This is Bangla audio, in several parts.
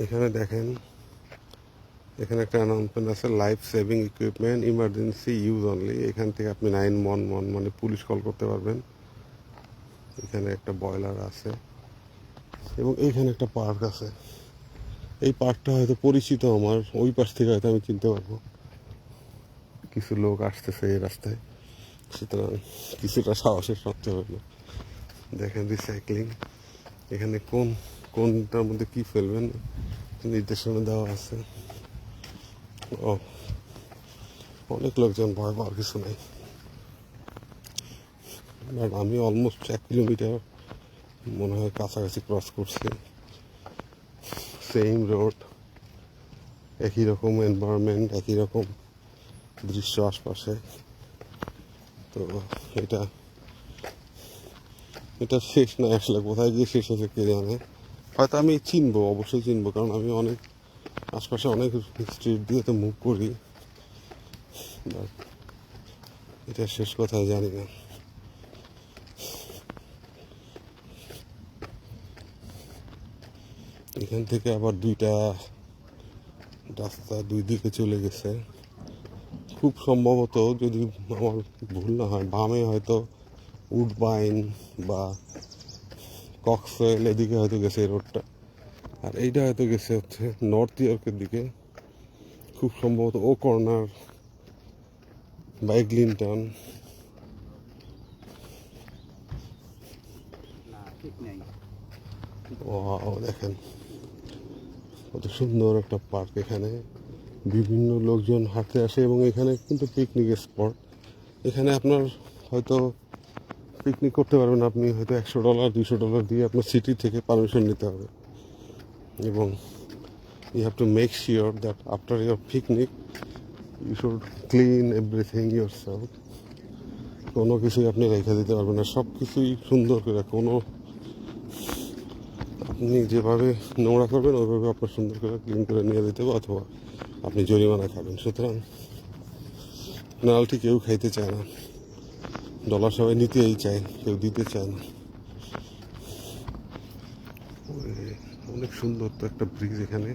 এখানে দেখেন, এখানে একটা অ্যানাউন্সমেন্ট আছে, life saving equipment emergency use only. এখান থেকে আপনি 911 মানে পুলিশ কল করতে পারবেন। এখানে একটা বয়লার আছে এবং এইখানে একটা পার্ক আছে। এই পার্কটা হয়তো পরিচিত আমার, ওই পাশ থেকে হয়তো আমি চিনতে পারবো। কিছু লোক আসতেছে এই রাস্তায়, সুতরাং কিছুটা সাহসের সত্যি হলো। দেখেন রিসাইক্লিং, এখানে কোনটার মধ্যে কি ফেলবেন নির্দেশনা দেওয়া আছে। ও, অনেক লোকজন, ভয় পাওয়ার কিছু নেই। বাট আমি অলমোস্ট 1 কিলোমিটার মনে হয় কাছাকাছি ক্রস করছি। সেম রোড, একই রকম এনভায়রনমেন্ট, একই রকম দৃশ্য আশপাশে। তো এটা এটা শেষ না, আসলে কোথায় গিয়ে শেষ হচ্ছে কে জানে। হয়তো আমি চিনবো, অবশ্যই চিনবো, কারণ আমি অনেক আশপাশে অনেক স্ট্রিট দিয়ে তো মুভ করি। বাট এটা শেষ কোথায় জানি না। এখান থেকে আবার দুইটা রাস্তা দুই দিকে চলে গেছে। খুব সম্ভবত, যদি আমার ভুল না হয়, বামে হয়তো উডবাইন বা কক্সওয়েল এদিকে হয়তো গেছে এই রোডটা, আর এইটা হয়তো গেছে হচ্ছে নর্থ ইয়র্কের দিকে, খুব সম্ভবত ও কর্নার বা এগলিনটন। ও দেখেন কত সুন্দর একটা পার্ক। এখানে বিভিন্ন লোকজন হাঁটতে আসে এবং এখানে কিন্তু পিকনিকের স্পট। এখানে আপনার হয়তো পিকনিক করতে পারবেন, আপনি হয়তো $100 $200 দিয়ে আপনার সিটি থেকে পারমিশন নিতে হবে। এবং you have to make sure that after your picnic you should clean everything yourself. কোনো কিছুই আপনি রেখে দিতে পারবেন না, সব কিছুই সুন্দর করে, কোনো আপনি যেভাবে নোংরা করবেন ওইভাবে আপনার সুন্দর করে ক্লিন করে নিয়ে দিতে হবে, অথবা আপনি জরিমানা খাবেন। সুতরাং পেনাল্টি কেউ খাইতে চায় না, ডলার সবাই নিতেই চায়, কেউ দিতে চায় না। অনেক সুন্দর তো একটা ব্রিজ এখানে,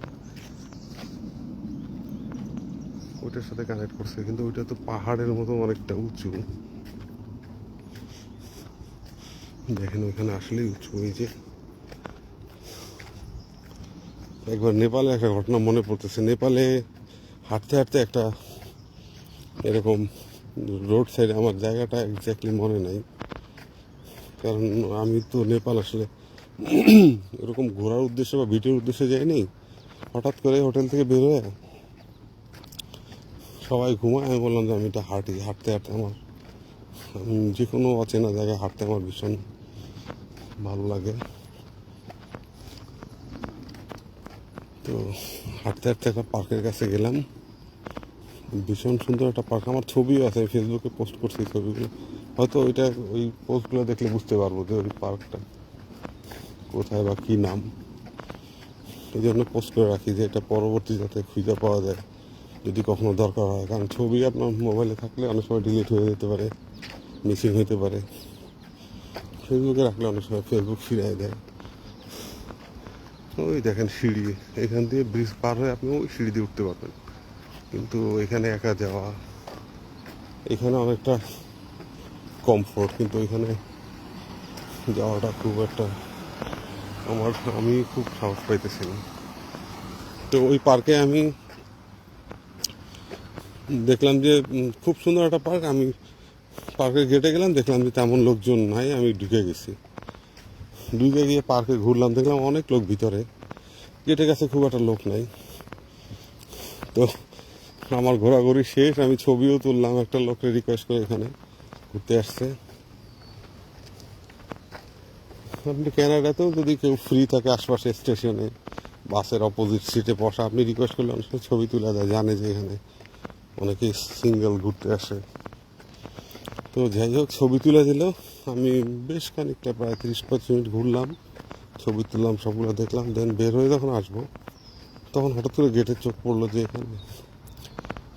ওইটার সাথে কানেক্ট করছে, কিন্তু ওইটা তো পাহাড়ের মতো অনেকটা উঁচু। দেখেন ওইখানে আসলেই উঁচু। এই যে একবার নেপালে একটা ঘটনা মনে পড়তেছে। নেপালে হাঁটতে হাঁটতে একটা এরকম রোড সাইডে, আমার জায়গাটা এক্স্যাক্টলি মনে নাই, কারণ আমি তো নেপাল আসলে এরকম ঘোরার উদ্দেশ্যে বা ভিডিওর উদ্দেশ্যে যাইনি। হঠাৎ করে হোটেল থেকে বের হয়ে সবাই ঘুমায়, আমি বললাম যে আমি এটা হাঁটতে হাঁটতে আমার যে কোনো অচেনা জায়গায় হাঁটতে আমার ভীষণ ভালো লাগে। তো হাঁটতে হাঁটতে একটা পার্কের কাছে গেলাম, ভীষণ সুন্দর একটা পার্ক। আমার ছবিও আছে, ফেসবুকে পোস্ট করছি ছবিগুলো, হয়তো ওইটা ওই পোস্টগুলো দেখলে বুঝতে পারবো যে ওই পার্কটা কোথায় বা কী নাম। এই জন্য পোস্ট করে রাখি যে এটা পরবর্তী যাতে খুঁজে পাওয়া যায় যদি কখনো দরকার হয়, কারণ ছবি আপনার মোবাইলে থাকলে অনেক সময় ডিলিট হয়ে যেতে পারে, মিসিং হতে পারে। ফেসবুকে রাখলে অনেক সময় ফেসবুক ফিরিয়ে দেয়। ওই দেখেন সিঁড়ি, এখান দিয়ে ব্রিজ পার হয়ে আপনি ওই সিঁড়ি দিয়ে উঠতে পারবেন, কিন্তু এখানে একা যাওয়া, এখানে অনেকটা কমফোর্ট, কিন্তু এখানে যাওয়াটা খুব একটা আমি খুব সাহস পাইতেছি না। তো ওই পার্কে আমি দেখলাম যে খুব সুন্দর একটা পার্ক। আমি পার্কের গেটে গেলাম, দেখলাম যে তেমন লোকজন নাই, আমি ঢুকে গেছি। ঢুকে গিয়ে পার্কে ঘুরলাম, দেখলাম অনেক লোক ভিতরে, গেটের কাছে খুব একটা লোক নাই। তো আমার ঘোরাঘুরি শেষ, আমি ছবিও তুললাম, একটা লোককে রিকোয়েস্ট করে এখানে ঘুরতে আসছে। আপনি ক্যানাডাতেও যদি কেউ ফ্রি থাকে আশপাশে স্টেশনে বাসের অপোজিট সিটে বসা, আপনি রিকোয়েস্ট করলে অনেক সময় ছবি তুলে দেয়, জানে যে এখানে অনেকে সিঙ্গেল ঘুরতে আসে। তো যাই হোক, ছবি তুলে দিল। আমি বেশ খানিকটা প্রায় 30-35 মিনিট ঘুরলাম, ছবি তুললাম, সবগুলো দেখলাম। দেন বের হয়ে যখন আসবো, তখন হঠাৎ করে গেটের চোখ পড়লো যে এখানে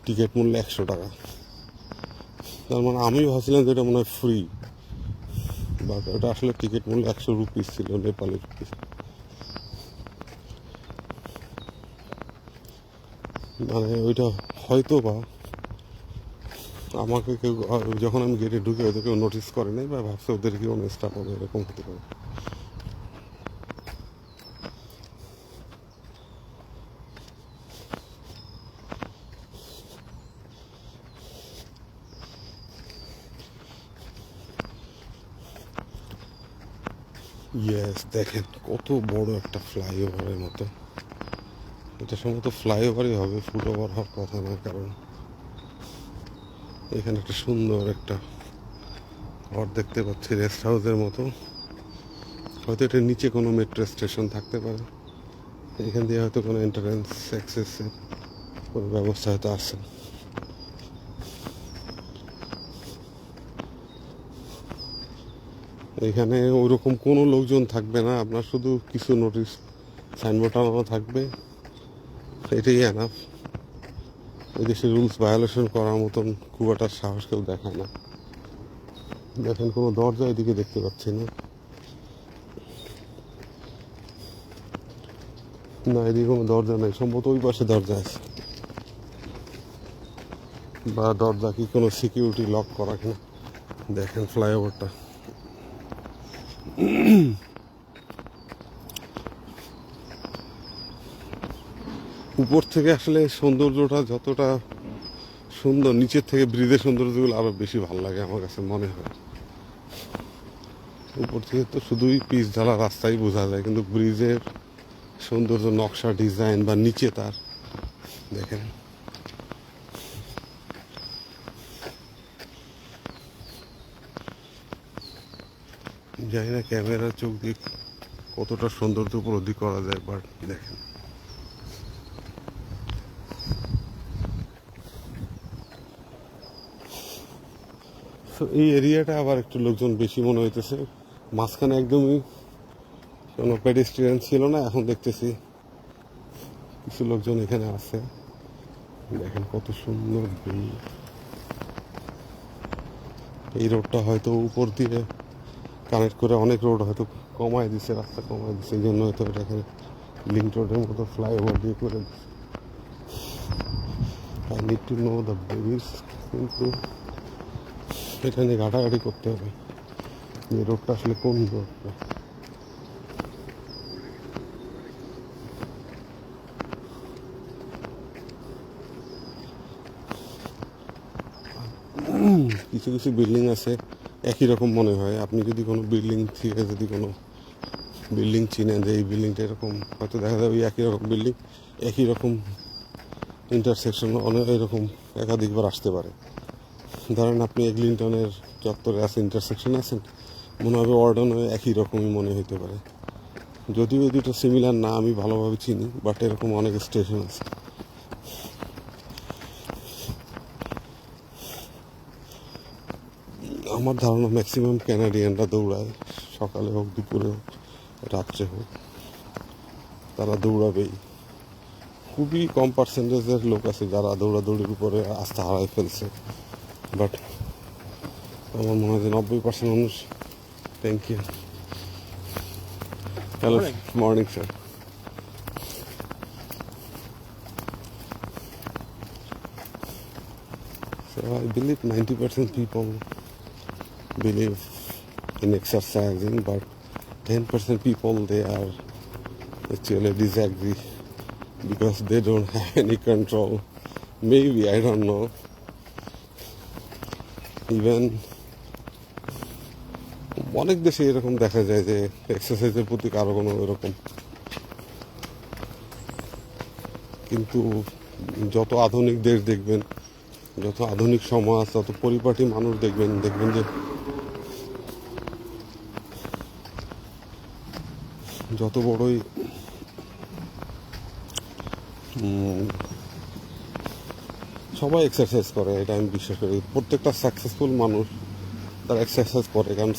টিকিট মূল্য $100। তার মানে আমি ভাবছিলাম যে এটা মনে হয় ফ্রি, বাট ওটা আসলে টিকিট মূল্য $100 ছিল, নেপালি রুপিস। মানে ওইটা হয়তো বা আমাকে কেউ যখন আমি গেটে ঢুকে হয়তো কেউ নোটিস করে নাই বা ভাবছে ওদের কেউ স্টাফ হবে, এরকম হতে পারে। ইয়েস, দেখেন কত বড় একটা ফ্লাইওভারের মতো। এটা সম্ভবত ফ্লাইওভারই হবে, ফুটওভার হওয়ার কথা না, কারণ এখানে একটা সুন্দর একটা ঘর দেখতে পাচ্ছি রেস্ট হাউসের মতো। হয়তো এটার নিচে কোনো মেট্রো স্টেশন থাকতে পারে, এখান দিয়ে হয়তো কোনো এন্ট্রান্স অ্যাক্সেসের কোনো ব্যবস্থা হয়তো আছে। এখানে ওইরকম কোনো লোকজন থাকবে না, আপনার শুধু কিছু নোটিশ সাইনবোর্ড টানানো থাকবে, এটাই এনাফ। এই দেশে রুলস ভায়োলেশন করার মতন খুব একটা সাহস কেউ দেখায় না। দেখেন কোনো দরজা এদিকে দেখতে পাচ্ছি না, না এদিকে কোনো দরজা নেই, সম্ভবত ওই পাশে দরজা আছে, বা দরজা কি কোনো সিকিউরিটি লক করা কিনা। দেখেন ফ্লাইওভারটা, উপর থেকে আসলে সৌন্দর্যটা যতটা সুন্দর, নিচের থেকে ব্রিজের সৌন্দর্যগুলো আরো বেশি ভালো লাগে আমার কাছে মনে হয়। উপর থেকে তো শুধুই পিচ ঢালা রাস্তাই বোঝা যায়, কিন্তু ব্রিজের সৌন্দর্য, নকশা, ডিজাইন বা নিচে তার দেখেন। জানি না ক্যামেরার চোখ দিয়ে কতটা সৌন্দর্য উপলব্ধি করা যায়, বাট দেখেন। তো এই এরিয়াটা আবার একটু লোকজন বেশি মনে হইতেছে। মাঝখানে একদমই কোনো পেডেস্ট্রিয়ান ছিল না, এখন দেখতেছি কিছু লোকজন এখানে আছে। দেখেন কত সুন্দর ভিউ। এই রোডটা হয়তো উপর দিয়ে কানেক্ট করে অনেক রোড হয়তো কমায় দিছে, রাস্তা কমায় দিছে, এই জন্য হয়তো এটা এখানে লিঙ্ক রোডের মতো ফ্লাইওভার দিয়ে করে দিচ্ছে। I need to know the babies, কিন্তু এটা নিয়ে ঘাটাঘাটি করতে হবে যে রোডটা আসলে কোন রোডটা। কিছু কিছু বিল্ডিং আছে একই রকম মনে হয়। আপনি যদি কোনো বিল্ডিং থেকে যদি কোনো বিল্ডিং চিনেন যে এই বিল্ডিংটা এরকম, হয়তো দেখা যাবে একই রকম বিল্ডিং একই রকম ইন্টারসেকশন অনেক এরকম একাধিকবার আসতে পারে। ধরেন আপনি এগলিংটনের চত্বরে আছে, ইন্টারসেকশন আছেন, মনে হবে ওয়ার্ডনও একই রকমই মনে হতে পারে, যদিও এই দুটো সিমিলার না আমি ভালোভাবে চিনি, বাট এরকম অনেক স্টেশন আছে। আমার ধারণা ম্যাক্সিমাম ক্যানাডিয়ানরা দৌড়ায়, সকালে হোক, দুপুরে হোক, রাত্রে হোক, তারা দৌড়াবেই। খুবই কম পার্সেন্টেজের লোক আছে যারা দৌড়াদৌড়ির উপরে আস্থা হারাই ফেলছে, বাট আমার মনে হয় যে 90% মানুষ। Thank you. Hello, morning sir. So I believe 90% people believe in exercising, but 10% people they are actually disagree because they don't have any control. Maybe, I don't know. Even অনেক দেশে এরকম দেখা যায় যে এক্সারসাইজের প্রতি কারো কোনো এরকম, কিন্তু যত আধুনিক দেশ দেখবেন, যত আধুনিক সমাজ, যত পরিপাটি মানুষ দেখবেন, দেখবেন যে যত বড়ই সবাই এক্সারসাইজ করে, এটা আমি বিশ্বাস করি। প্রত্যেকটা সাকসেসফুল মানুষ তারা এক্সারসাইজ করে, কারণ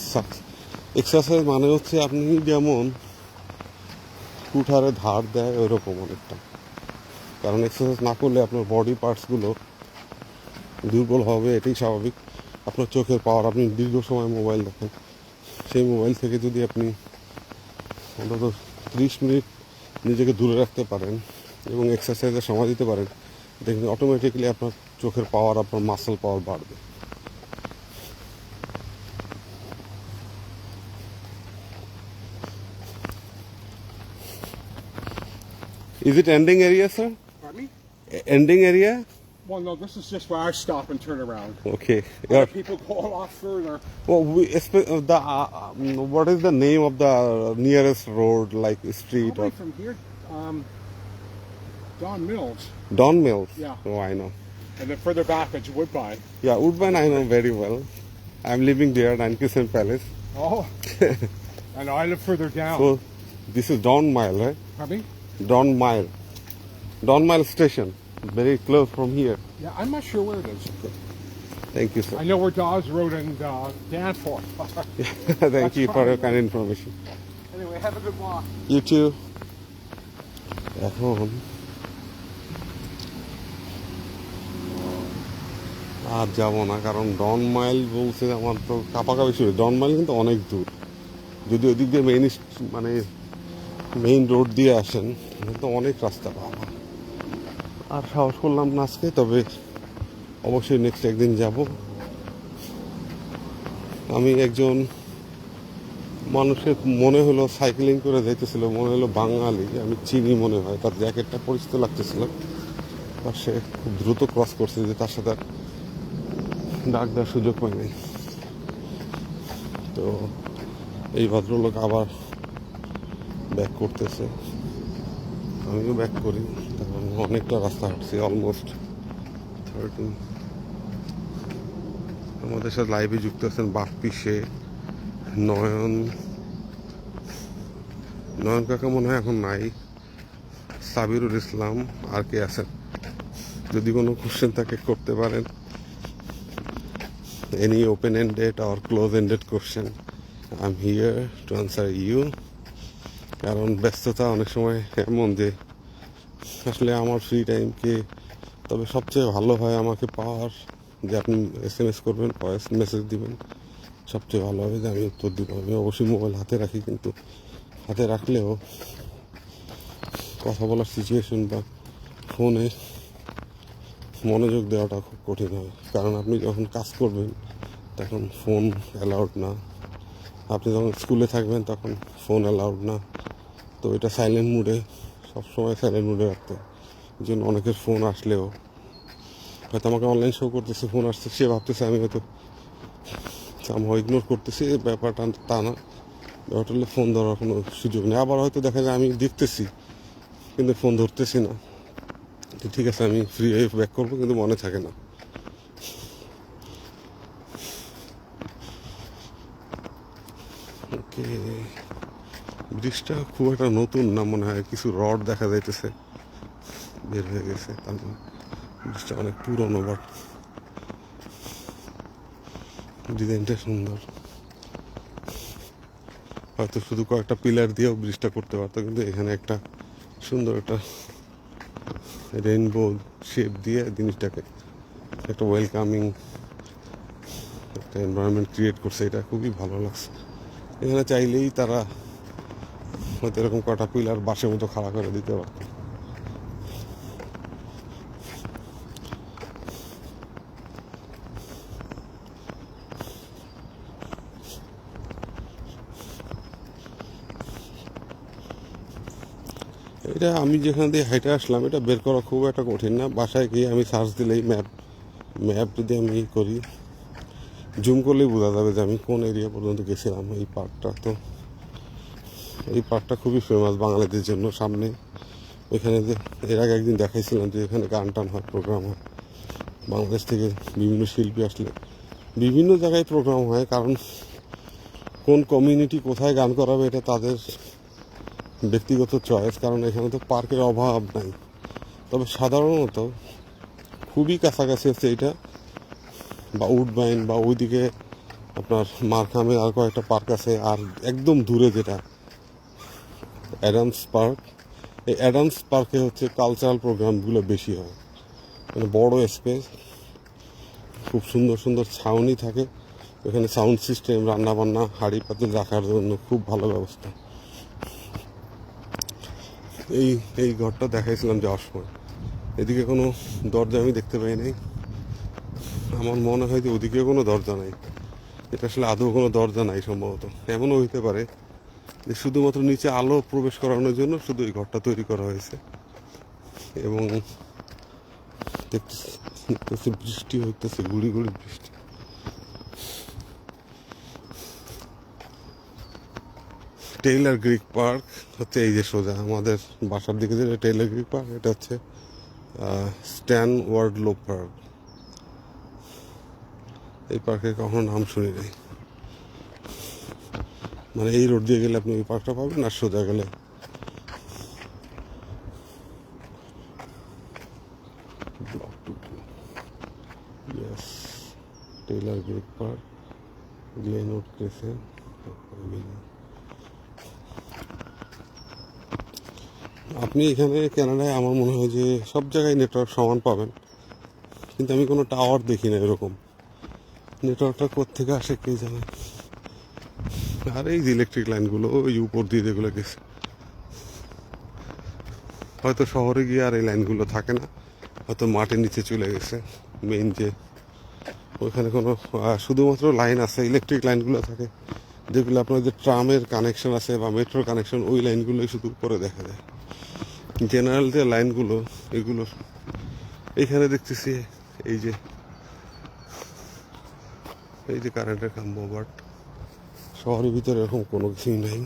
এক্সারসাইজ মানে হচ্ছে আপনি যেমন কুঠারে ধার দেয় ওইরকম অনেকটা, কারণ এক্সারসাইজ না করলে আপনার বডি পার্টসগুলো দুর্বল হবে, এটাই স্বাভাবিক। আপনার চোখের পাওয়ার, আপনি দীর্ঘ সময় মোবাইল দেখেন, সেই মোবাইল থেকে যদি আপনি অন্তত 30 মিনিট নিজেকে দূরে রাখতে পারেন এবং এক্সারসাইজে সময় দিতে পারেন, দেখবেন অটোমেটিক্যালি আপনার চোখের পাওয়ার, আপনার মাসেল পাওয়ার বাড়বে। Is it ending area, sir? Pardon me? Ending area? Well, no, this is just where I stop and turn around. Okay. Other people go a lot further. Well, what is the name of the nearest road, like street Probably or from here, Don Mills. Don Mills? Yeah. Oh, I know. And then further back, it's Woodbine. Yeah, Woodbine I know very well. I'm living there, Nankusen Palace. Oh. I know, I live further down. So this is Don Mile, right? Pardon me? Don Mile. Don Mile station. Very close from here. Yeah, I'm not sure where it is. Thank you, sir. I know where Dawes Road and Danforth are. Thank you for your fine. kind information. Anyway, have a good walk. You too. এখন আর যাবো না, কারণ ডন মাইল বলছে আমার তো কাপাকাপি শুরু। ডন মাইল কিন্তু অনেক দূর, যদি ওদিক দিয়ে মেইন রোড দিয়ে আসেন তো অনেক রাস্তা পাওয়া। আর সাহস করলাম না আজকে, তবে অবশ্যই নেক্সট একদিন যাব। আমি একজন মানুষের মনে হলো সাইকেলিং করে যাইতেছিল, মনে হলো বাঙালি, আমি চিনি মনে হয়, তার জ্যাকেটটা পরিচিত লাগতেছিল। আর সে খুব দ্রুত ক্রস করছে, যে তার সাথে ডাক দেওয়ার সুযোগ পাইনি। তো এই ভদ্রলোক আবার ব্যাক করতেছে, আমিও ব্যাক করি, কারণ অনেকটা রাস্তা হাঁটছি, অলমোস্ট 13। আমাদের সাথে লাইভে যুক্ত আছেন বাপ্পি সে, নয়ন কাকা মনে হয় এখন নাই, সাবিরুল ইসলাম, আর কে আছেন? যদি কোনো কোশ্চেন থাকে করতে পারেন, any open ended or close ended question, I am here to answer you. কারণ ব্যস্ততা অনেক সময় এমন যে আসলে আমার ফ্রি টাইমকে, তবে সবচেয়ে ভালো হয় আমাকে পাওয়ার যে আপনি SMS করবেন, ভয়েস মেসেজ দিবেন, সবচেয়ে ভালো হবে যে আমি উত্তর দিব। আমি অবশ্যই মোবাইল হাতে রাখি, কিন্তু হাতে রাখলেও কথা বলার সিচুয়েশন বা ফোনে মনোযোগ দেওয়াটা খুব কঠিন হয়। কারণ আপনি যখন কাজ করবেন তখন ফোন অ্যালাউড না, আপনি যখন স্কুলে থাকবেন তখন ফোন অ্যালাউড না। তো এটা সাইলেন্ট মুডে, সবসময় সাইলেন্ট মুডে রাখতে। এই জন্য অনেকের ফোন আসলেও হয়তো আমাকে অনলাইন শো করতেছে, ফোন আসছে, সে ভাবতেছে আমি হয়তো ইগনোর করতেছি, ব্যাপারটা তা না। ব্যাপারটা হলে ফোন ধরার কোনো সুযোগ নেই। আবার হয়তো দেখা যায় আমি দেখতেছি কিন্তু ফোন ধরতেছি না, ঠিক আছে আমি ফ্রি হয়ে ব্যাক করবো, কিন্তু মনে থাকে না। ওকে, ব্রিজটা খুব একটা নতুন না মনে হয়, কিছু রড দেখা যাইতেছে বের হয়ে গেছে, তার মানে ব্রিজটা অনেক পুরনো, বাট ডিজাইনটা সুন্দর। হয়তো শুধু কয়েকটা পিলার দিয়েও ব্রিজটা করতে পারতো, কিন্তু এখানে একটা সুন্দর একটা রেইনবো শেপ দিয়ে জিনিসটাকে একটা ওয়েলকামিং একটা এনভায়রনমেন্ট ক্রিয়েট করছে, এটা খুবই ভালো লাগছে। এখানে চাইলেই তারা হয়তো এরকম কটা পিলার বাসের মতো খাড়া করে দিতে পারত। এটা আমি যেখান দিয়ে হাইটে আসলাম, এটা বের করা খুব একটা কঠিন না। বাসায় গিয়ে আমি সার্চ দিলেই ম্যাপ যদি আমি করি, জুম করলেই বোঝা যাবে যে আমি কোন এরিয়া পর্যন্ত গেছিলাম। এই পার্কটা খুবই ফেমাস বাঙালিদের জন্য। সামনে এখানে যে এর আগে একদিন দেখাইছিলাম যে এখানে গান টান হয়, প্রোগ্রাম হয়, বাংলাদেশ থেকে বিভিন্ন শিল্পী আসলে বিভিন্ন জায়গায় প্রোগ্রাম হয়। কারণ কোন কমিউনিটি কোথায় গান করাবে এটা তাদের ব্যক্তিগত চয়েস, কারণ এখানে তো পার্কের অভাব নাই। তবে সাধারণত খুবই কাছাকাছি হচ্ছে এইটা, বা উডবাইন, বা ওইদিকে আপনার মারখামে আর কয়েকটা পার্ক আছে। আর একদম দূরে যেটা অ্যাডামস পার্ক, এই অ্যাডামস পার্কে হচ্ছে কালচারাল প্রোগ্রামগুলো বেশি হয়, মানে বড় স্পেস, খুব সুন্দর সুন্দর ছাউনি থাকে, এখানে সাউন্ড সিস্টেম, রান্নাবান্না, হাঁড়ি পাতিল রাখার জন্য খুব ভালো ব্যবস্থা। এই ঘরটা দেখাইছিলাম যাওয়ার সময়, এদিকে কোনো দরজা আমি দেখতে পাই নাই। আমার মনে হয় যে ওদিকে কোনো দরজা নাই। এটা আসলে আদৌ কোনো দরজা নাই সম্ভবত। এমনও হইতে পারে যে শুধুমাত্র নিচে আলো প্রবেশ করানোর জন্য শুধু এই ঘরটা তৈরি করা হয়েছে। এবং দেখতেছি বৃষ্টি হইতেছে, গুড়ি গুড়ি বৃষ্টি। টেইলার গ্রিক পার্ক হচ্ছে এই যে সোজা আমাদের বাসার দিকে যে টেইলার গ্রিক পার্ক, এটা হচ্ছে স্ট্যান ওয়ার্ডলো পার্ক। এই পার্কের কখনো নাম শুনি নাই। মানে এই রোড দিয়ে গেলে আপনি ওই পার্কটা পাবেন, আর সোজা গেলে টেইলার গ্রিক পার্ক, গ্লেনউড ক্রেসেন্ট। আপনি এখানে কানাডায় আমার মনে হয় যে সব জায়গায় নেটওয়ার্ক সমান পাবেন, কিন্তু আমি কোনো টাওয়ার দেখি না এরকম। নেটওয়ার্কটা কোত্থেকে আসে কে জানে। আর এই যে ইলেকট্রিক লাইনগুলো ওই উপর দিয়ে যেগুলো গেছে, হয়তো শহরে গিয়ে আর এই লাইনগুলো থাকে না, হয়তো মাটির নিচে চলে গেছে। মেইন যে ওইখানে কোনো শুধুমাত্র লাইন আছে, ইলেকট্রিক লাইনগুলো থাকে যেগুলো আপনার যে ট্রামের কানেকশন আছে বা মেট্রোর কানেকশন, ওই লাইনগুলোই শুধু উপরে দেখা যায়। জেনারেল যে লাইনগুলো এগুলো এইখানে দেখতেছি এই যে কারেন্টের খাম্ব, বাট শহরের ভিতরে এরকম কোনো কিছুই নাই।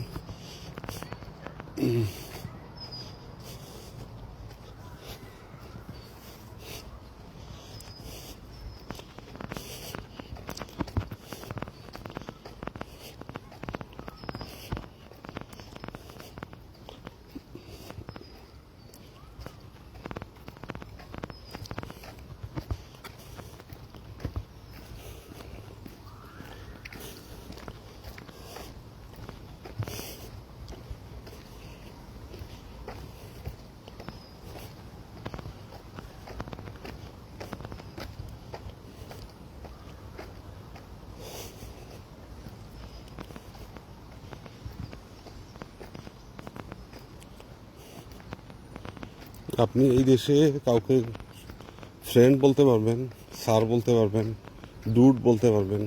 আপনি এই দেশে কাউকে ফ্রেন্ড বলতে পারবেন, স্যার বলতে পারবেন, ডুড বলতে পারবেন,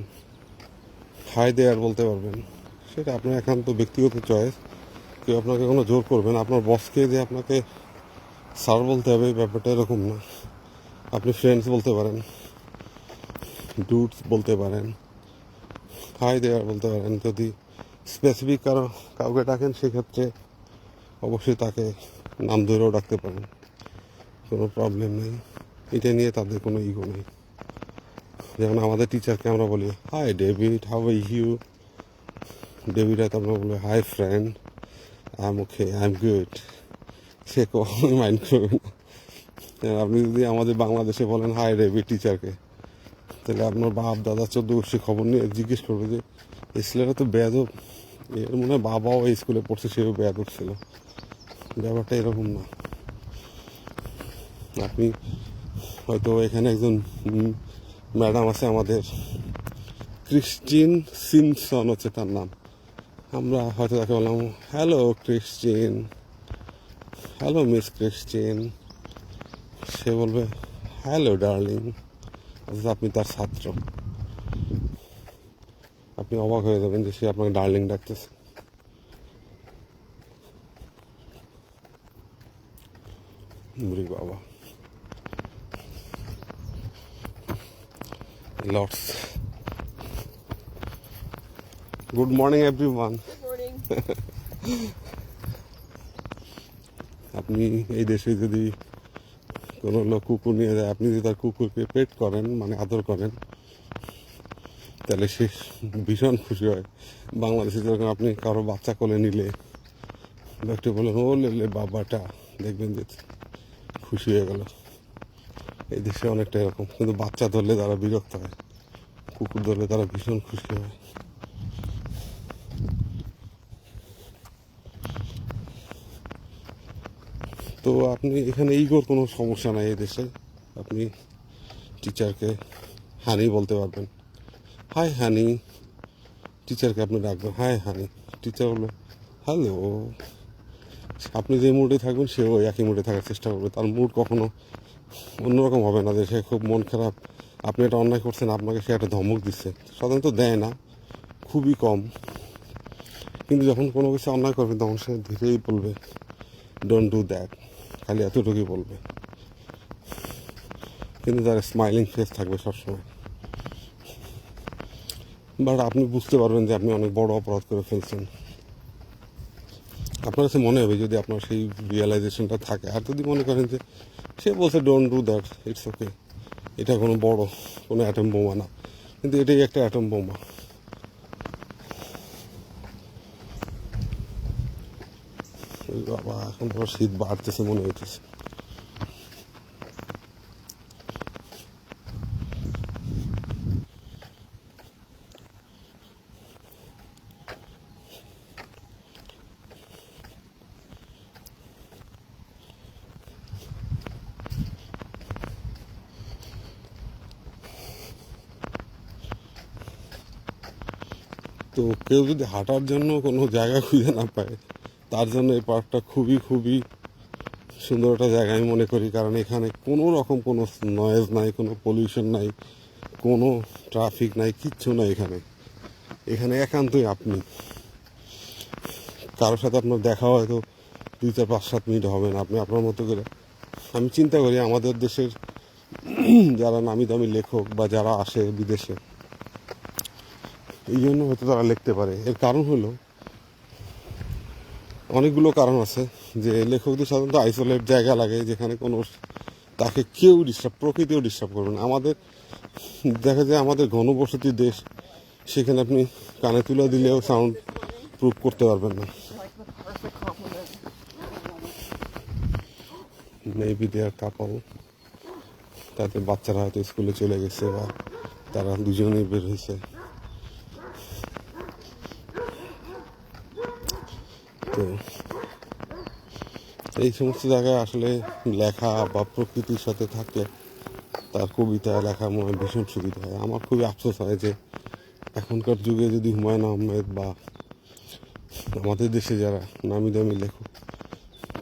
হাই দেয়ার বলতে পারবেন। সেটা আপনার একান্ত ব্যক্তিগত চয়েস। কেউ আপনাকে কোনো জোর করবেন, আপনার বসকে যে আপনাকে স্যার বলতে হবে এই ব্যাপারটা এরকম না। আপনি ফ্রেন্ডস বলতে পারেন, ডুডস বলতে পারেন, হাই দেয়ার বলতে পারেন। যদি স্পেসিফিক কাউকে ডাকেন সেক্ষেত্রে অবশ্যই তাকে নাম ধরেও ডাকতে পারেন, কোনো প্রবলেম নেই। এটা নিয়ে তাদের কোনো ইগো নেই। যেমন আমাদের টিচারকে আমরা বলি hi David, how are you. David হয়তো আমরা বলি hi friend, I am okay, I am good. সে কখনোই মাইন্ড করবে না। আপনি যদি আমাদের বাংলাদেশে বলেন হাই ডেভিড টিচারকে, তাহলে আপনার বাপ দাদা 14 বর্ষে খবর নিয়ে জিজ্ঞেস করবে যে এই ছেলেরা তো বেয়াদব, এর মনে হয় বাবাও এই স্কুলে পড়ছে, সেও বেয়াদব ছিল। ব্যাপারটা এরকম না। আপনি হয়তো এখানে একজন ম্যাডাম আছে আমাদের, ক্রিস্টিন সিমসন হচ্ছে তার নাম। আমরা হয়তো তাকে বললাম hello Christine, hello miss Christine. সে বলবে হ্যালো ডার্লিং। অথচ আপনি তার ছাত্র। আপনি অবাক হয়ে যাবেন যে সে আপনাকে ডার্লিং ডাকতেছে। বুড়ি বাবা, lots. Good morning everyone. Morning. আপনি এই দেশে যদি কোনো লোক কুকুর নিয়ে যায়, আপনি যদি তার কুকুরকে পেট করেন, মানে আদর করেন, তাহলে সে ভীষণ খুশি হয়। বাংলাদেশে যখন আপনি কারো বাচ্চা কোলে নিলে একটু বলেন ও লেলে বাবাটা, দেখবেন যে খুশি হয়ে গেল। এই দেশে অনেকটা এরকম, কিন্তু বাচ্চা ধরলে তারা বিরক্ত হয়, কুকুর ধরলে তারা ভীষণ খুশি হয়। তো আপনি এখানে ইগোর কোনো সমস্যা নাই এই দেশে। আপনি টিচারকে হানি বলতে পারবেন, হাই হানি। টিচারকে আপনি ডাকবেন হাই হানি, টিচার বলবে হ্যালো। আপনি যে মুডে থাকবেন সেও ওই একই মুডে থাকার চেষ্টা করবে, তার মুড কখনো অন্যরকম হবে না যে সে খুব মন খারাপ, আপনি এটা অন্যায় করছেন আপনাকে সে একটা ধমক দিচ্ছে, সাধারণত দেয় না, খুবই কম। কিন্তু যখন কোনো কিছু অন্যায় করবে তখন সে ধীরেই বলবে ডোন্ট ডু দ্যাট, খালি এতটুকুই বলবে, কিন্তু তার স্মাইলিং ফেস থাকবে সবসময়। বাট আপনি বুঝতে পারবেন যে আপনি অনেক বড় অপরাধ করে ফেলছেন, আপনার কাছে মনে হবে যদি আপনার সেই রিয়েলাইজেশনটা থাকে। আর যদি মনে করেন যে সে বলছে don't do that, it's okay, এটা কোনো বড় কোনো অ্যাটম বোমা না, কিন্তু এটাই একটা অ্যাটম বোমা। ওই বাবা, এখন তো শীত বাড়তেছে মনে হইতেছে। তো কেউ যদি হাঁটার জন্য কোনো জায়গা খুঁজে না পায়, তার জন্য এই পার্কটা খুবই খুবই সুন্দর একটা জায়গা আমি মনে করি। কারণ এখানে কোনো রকম কোনো নয়েজ নাই, কোনো পলিউশন নাই, কোনো ট্রাফিক নাই, কিচ্ছু নাই। এখানে এখানে একান্তই আপনি, কারোর সাথে আপনার দেখা হয়তো 2, 4, 5, 7 মিনিট হবে না, আপনি আপনার মতো করে। আমি চিন্তা করি আমাদের দেশের যারা নামি দামি লেখক বা যারা আসে বিদেশে, এই জন্য হয়তো তারা লিখতে পারে। এর কারণ হলো অনেকগুলো কারণ আছে, যে লেখকদের সাধারণত আইসোলেট জায়গা লাগে যেখানে কোনো তাকে কেউ ডিস্টার্ব, প্রকৃতিও ডিস্টার্ব করবে না। আমাদের দেখা যায় আমাদের ঘনবসতি দেশ, সেখানে আপনি কানে তুলে দিলেও সাউন্ড প্রুফ করতে পারবেন না। Like the perfect compliment. Maybe their couple, তাদের বাচ্চারা হয়তো স্কুলে চলে গেছে বা তারা দুজনেই বের হয়েছে। তো এই সমস্ত জায়গায় আসলে লেখা বা প্রকৃতির সাথে থাকলে তার কবিতা লেখা মনে হয় ভীষণ সুবিধা হয়। আমার খুবই আফসোস হয় যে এখনকার যুগে যদি হুমায়ুন আহমেদ বা আমাদের দেশে যারা নামি দামি লেখক,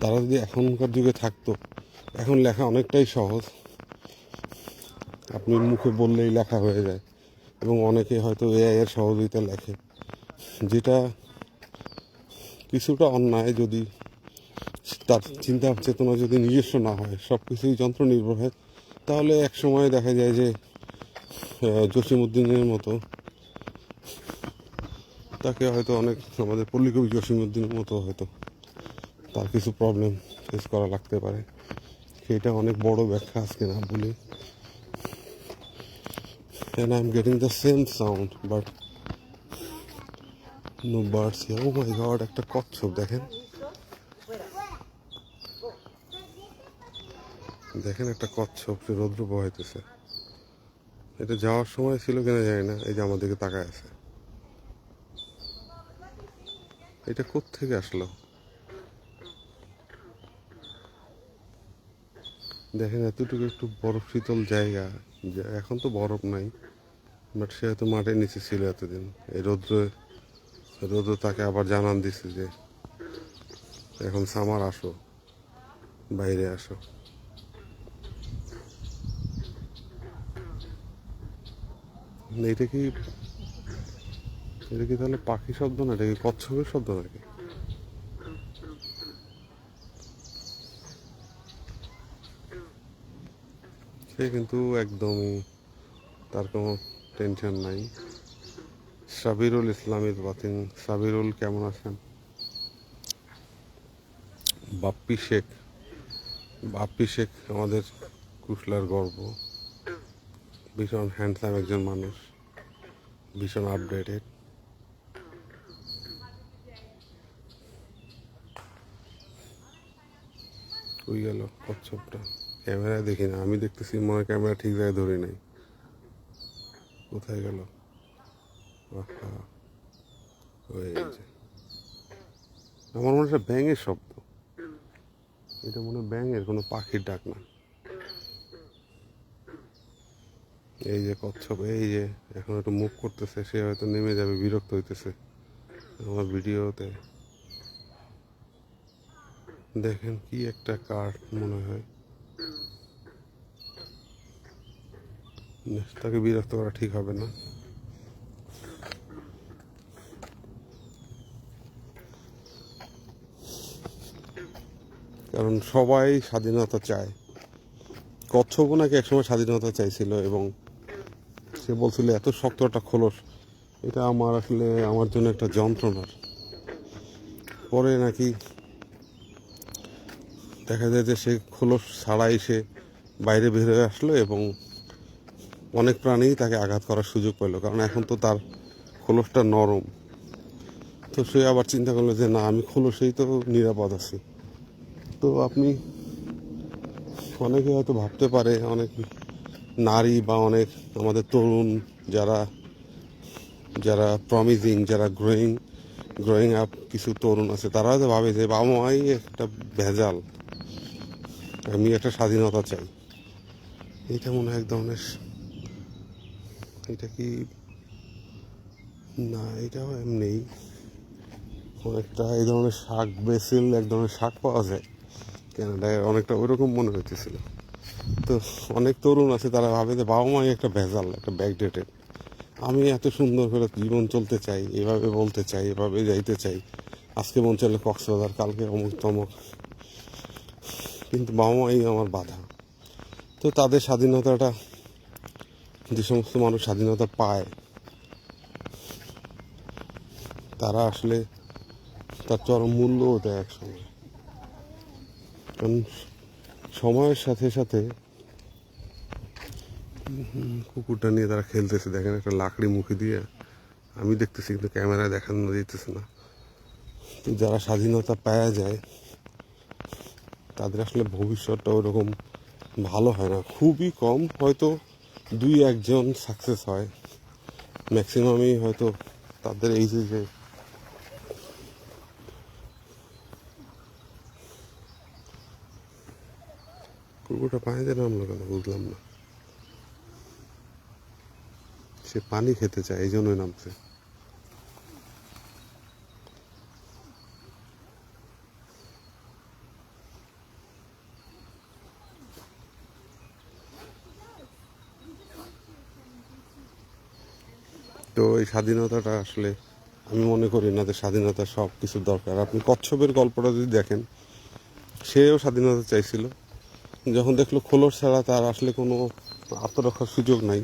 তারা যদি এখনকার যুগে থাকতো, এখন লেখা অনেকটাই সহজ, আপনি মুখে বললেই লেখা হয়ে যায়, এবং অনেকে হয়তো এআই এর সহযোগিতা লেখে, যেটা কিছুটা অন্যায়। যদি তার চিন্তা চেতনা যদি নিজস্ব না হয়, সব কিছুই যন্ত্র নির্ভর হয়, তাহলে এক সময় দেখা যায় যে জসিমউদ্দিনের মতো, তাকে হয়তো অনেক, আমাদের পল্লীকবি জসিমউদ্দিনের মতো হয়তো তার কিছু প্রবলেম ফেস করা লাগতে পারে। সেটা অনেক বড় ব্যাখ্যা আজকে না বলি। And I'm getting the same sound, but no birds here. Oh my god, একটা কচ্ছপ দেখেন, দেখেন একটা কচ্ছপ, সে রৌদ্র বহাইতেছে। এটা যাওয়ার সময় ছিল কিনা জানি না, এই যে আমার দিকে তাকায় আছে। এটা কোত্থেকে আসলো দেখেন, এতটুকু একটু বরফ শীতল জায়গা, এখন তো বরফ নাই, বাট সে হয়তো মাটির নিচে ছিল এতদিন। এই রৌদ্র তাকে আবার জানান দিছে যে এখন সামার, আসো বাইরে আসো। এটা কি, এটা কি তাহলে পাখি শব্দ না, এটা কি কচ্ছপের শব্দ নাকি? সে কিন্তু একদমই, তার কোনো টেনশন নাই। সাবিরুল ইসলাম ইজ ওয়াচিং। সাবিরুল কেমন আছেন? বাপ্পি শেখ, বাপ্পি শেখ আমাদের কুশলার গর্ব, ভীষণ হ্যান্ডসাম একজন মানুষ, ভীষণ আপডেটেড। ওই গেল কচ্ছপটা, ক্যামেরায় দেখি না, আমি দেখতেছি মনে হয় ক্যামেরা ঠিক জায়গায় ধরি নাই, কোথায় গেল? আহা, ওই যে, আমার মনে হয় ব্যাঙের শব্দ, এটা মনে হয় ব্যাঙের, কোনো পাখির ডাক না। এই যে কচ্ছপ, এই যে এখন একটু মুভ করতেছে, সে হয়তো নেমে যাবে, বিরক্ত হইতেছে আমার ভিডিওতে। দেখেন কি একটা কার্ড মনে হয়। তাকে বিরক্ত করা ঠিক হবে না। কারণ সবাই স্বাধীনতা চায়। কচ্ছপও নাকি একসময় স্বাধীনতা চাইছিল এবং সে বলছিল এত শক্ত একটা খোলস, এটা আমার জন্য একটা যন্ত্রণার। পরে নাকি দেখা যায় যে সে খোলস ছাড়াই সে বাইরে বের হয়ে আসলো এবং অনেক প্রাণীই তাকে আঘাত করার সুযোগ পেল, কারণ এখন তো তার খোলসটা নরম। তো সে আবার চিন্তা করলো যে না, আমি খোলসেই তো নিরাপদ আছি। তো আপনি অনেকে হয়তো ভাবতে পারে, অনেক নারী বা অনেক আমাদের তরুণ যারা যারা প্রমিজিং, যারা গ্রোয়িং আপ কিছু তরুণ আছে, তারা হয়তো ভাবে যে বাবা মাই একটা ভেজাল, আমি একটা স্বাধীনতা চাই। এটা মনে হয় এক ধরনের, এটা কি না, এটাও এমনি অনেকটা এই ধরনের শাক, বেসিল এক ধরনের শাক পাওয়া যায় ক্যানাডায়, অনেকটা ওইরকম মনে হইতেছিল। তো অনেক তরুণ আছে তারা ভাবে যে বাবা মাই একটা ভেজাল, একটা ব্যাকডেটেড। আমি এত সুন্দর করে জীবন চলতে চাই, এভাবে বলতে চাই, এভাবে যাইতে চাই, আজকে মন চলে কক্সবাজার, কালকে অমুক তমুক, কিন্তু বাবা মাই আমার বাধা। তো তাদের স্বাধীনতাটা, যে সমস্ত মানুষ স্বাধীনতা পায় তারা আসলে তার চরম মূল্যও দেয় এক সময়। কারণ সময়ের সাথে সাথে কুকুরটা নিয়ে তারা খেলতেছে, দেখেন একটা লাকড়ি মুখে দিয়ে, আমি দেখতেছি কিন্তু ক্যামেরায় দেখানো যেতেছে না। তো যারা স্বাধীনতা পাওয়া যায় তাদের আসলে ভবিষ্যৎটা ওরকম ভালো হয় না, খুবই কম, হয়তো 2-1 জন সাকসেস হয়, ম্যাক্সিমামই হয়তো তাদের এই যে কুকুরটা পানিতে নামলো কেন বুঝলাম না। সে পানি খেতে চায়, এই জন্যই নামছে। তো এই স্বাধীনতাটা আসলে আমি মনে করি না যে স্বাধীনতা সব কিছুর দরকার। আপনি কচ্ছপের গল্পটা যদি দেখেন, সেও স্বাধীনতা চাইছিল, যখন দেখলো খোলস ছাড়া তার আসলে কোনো আত্মরক্ষার সুযোগ নাই,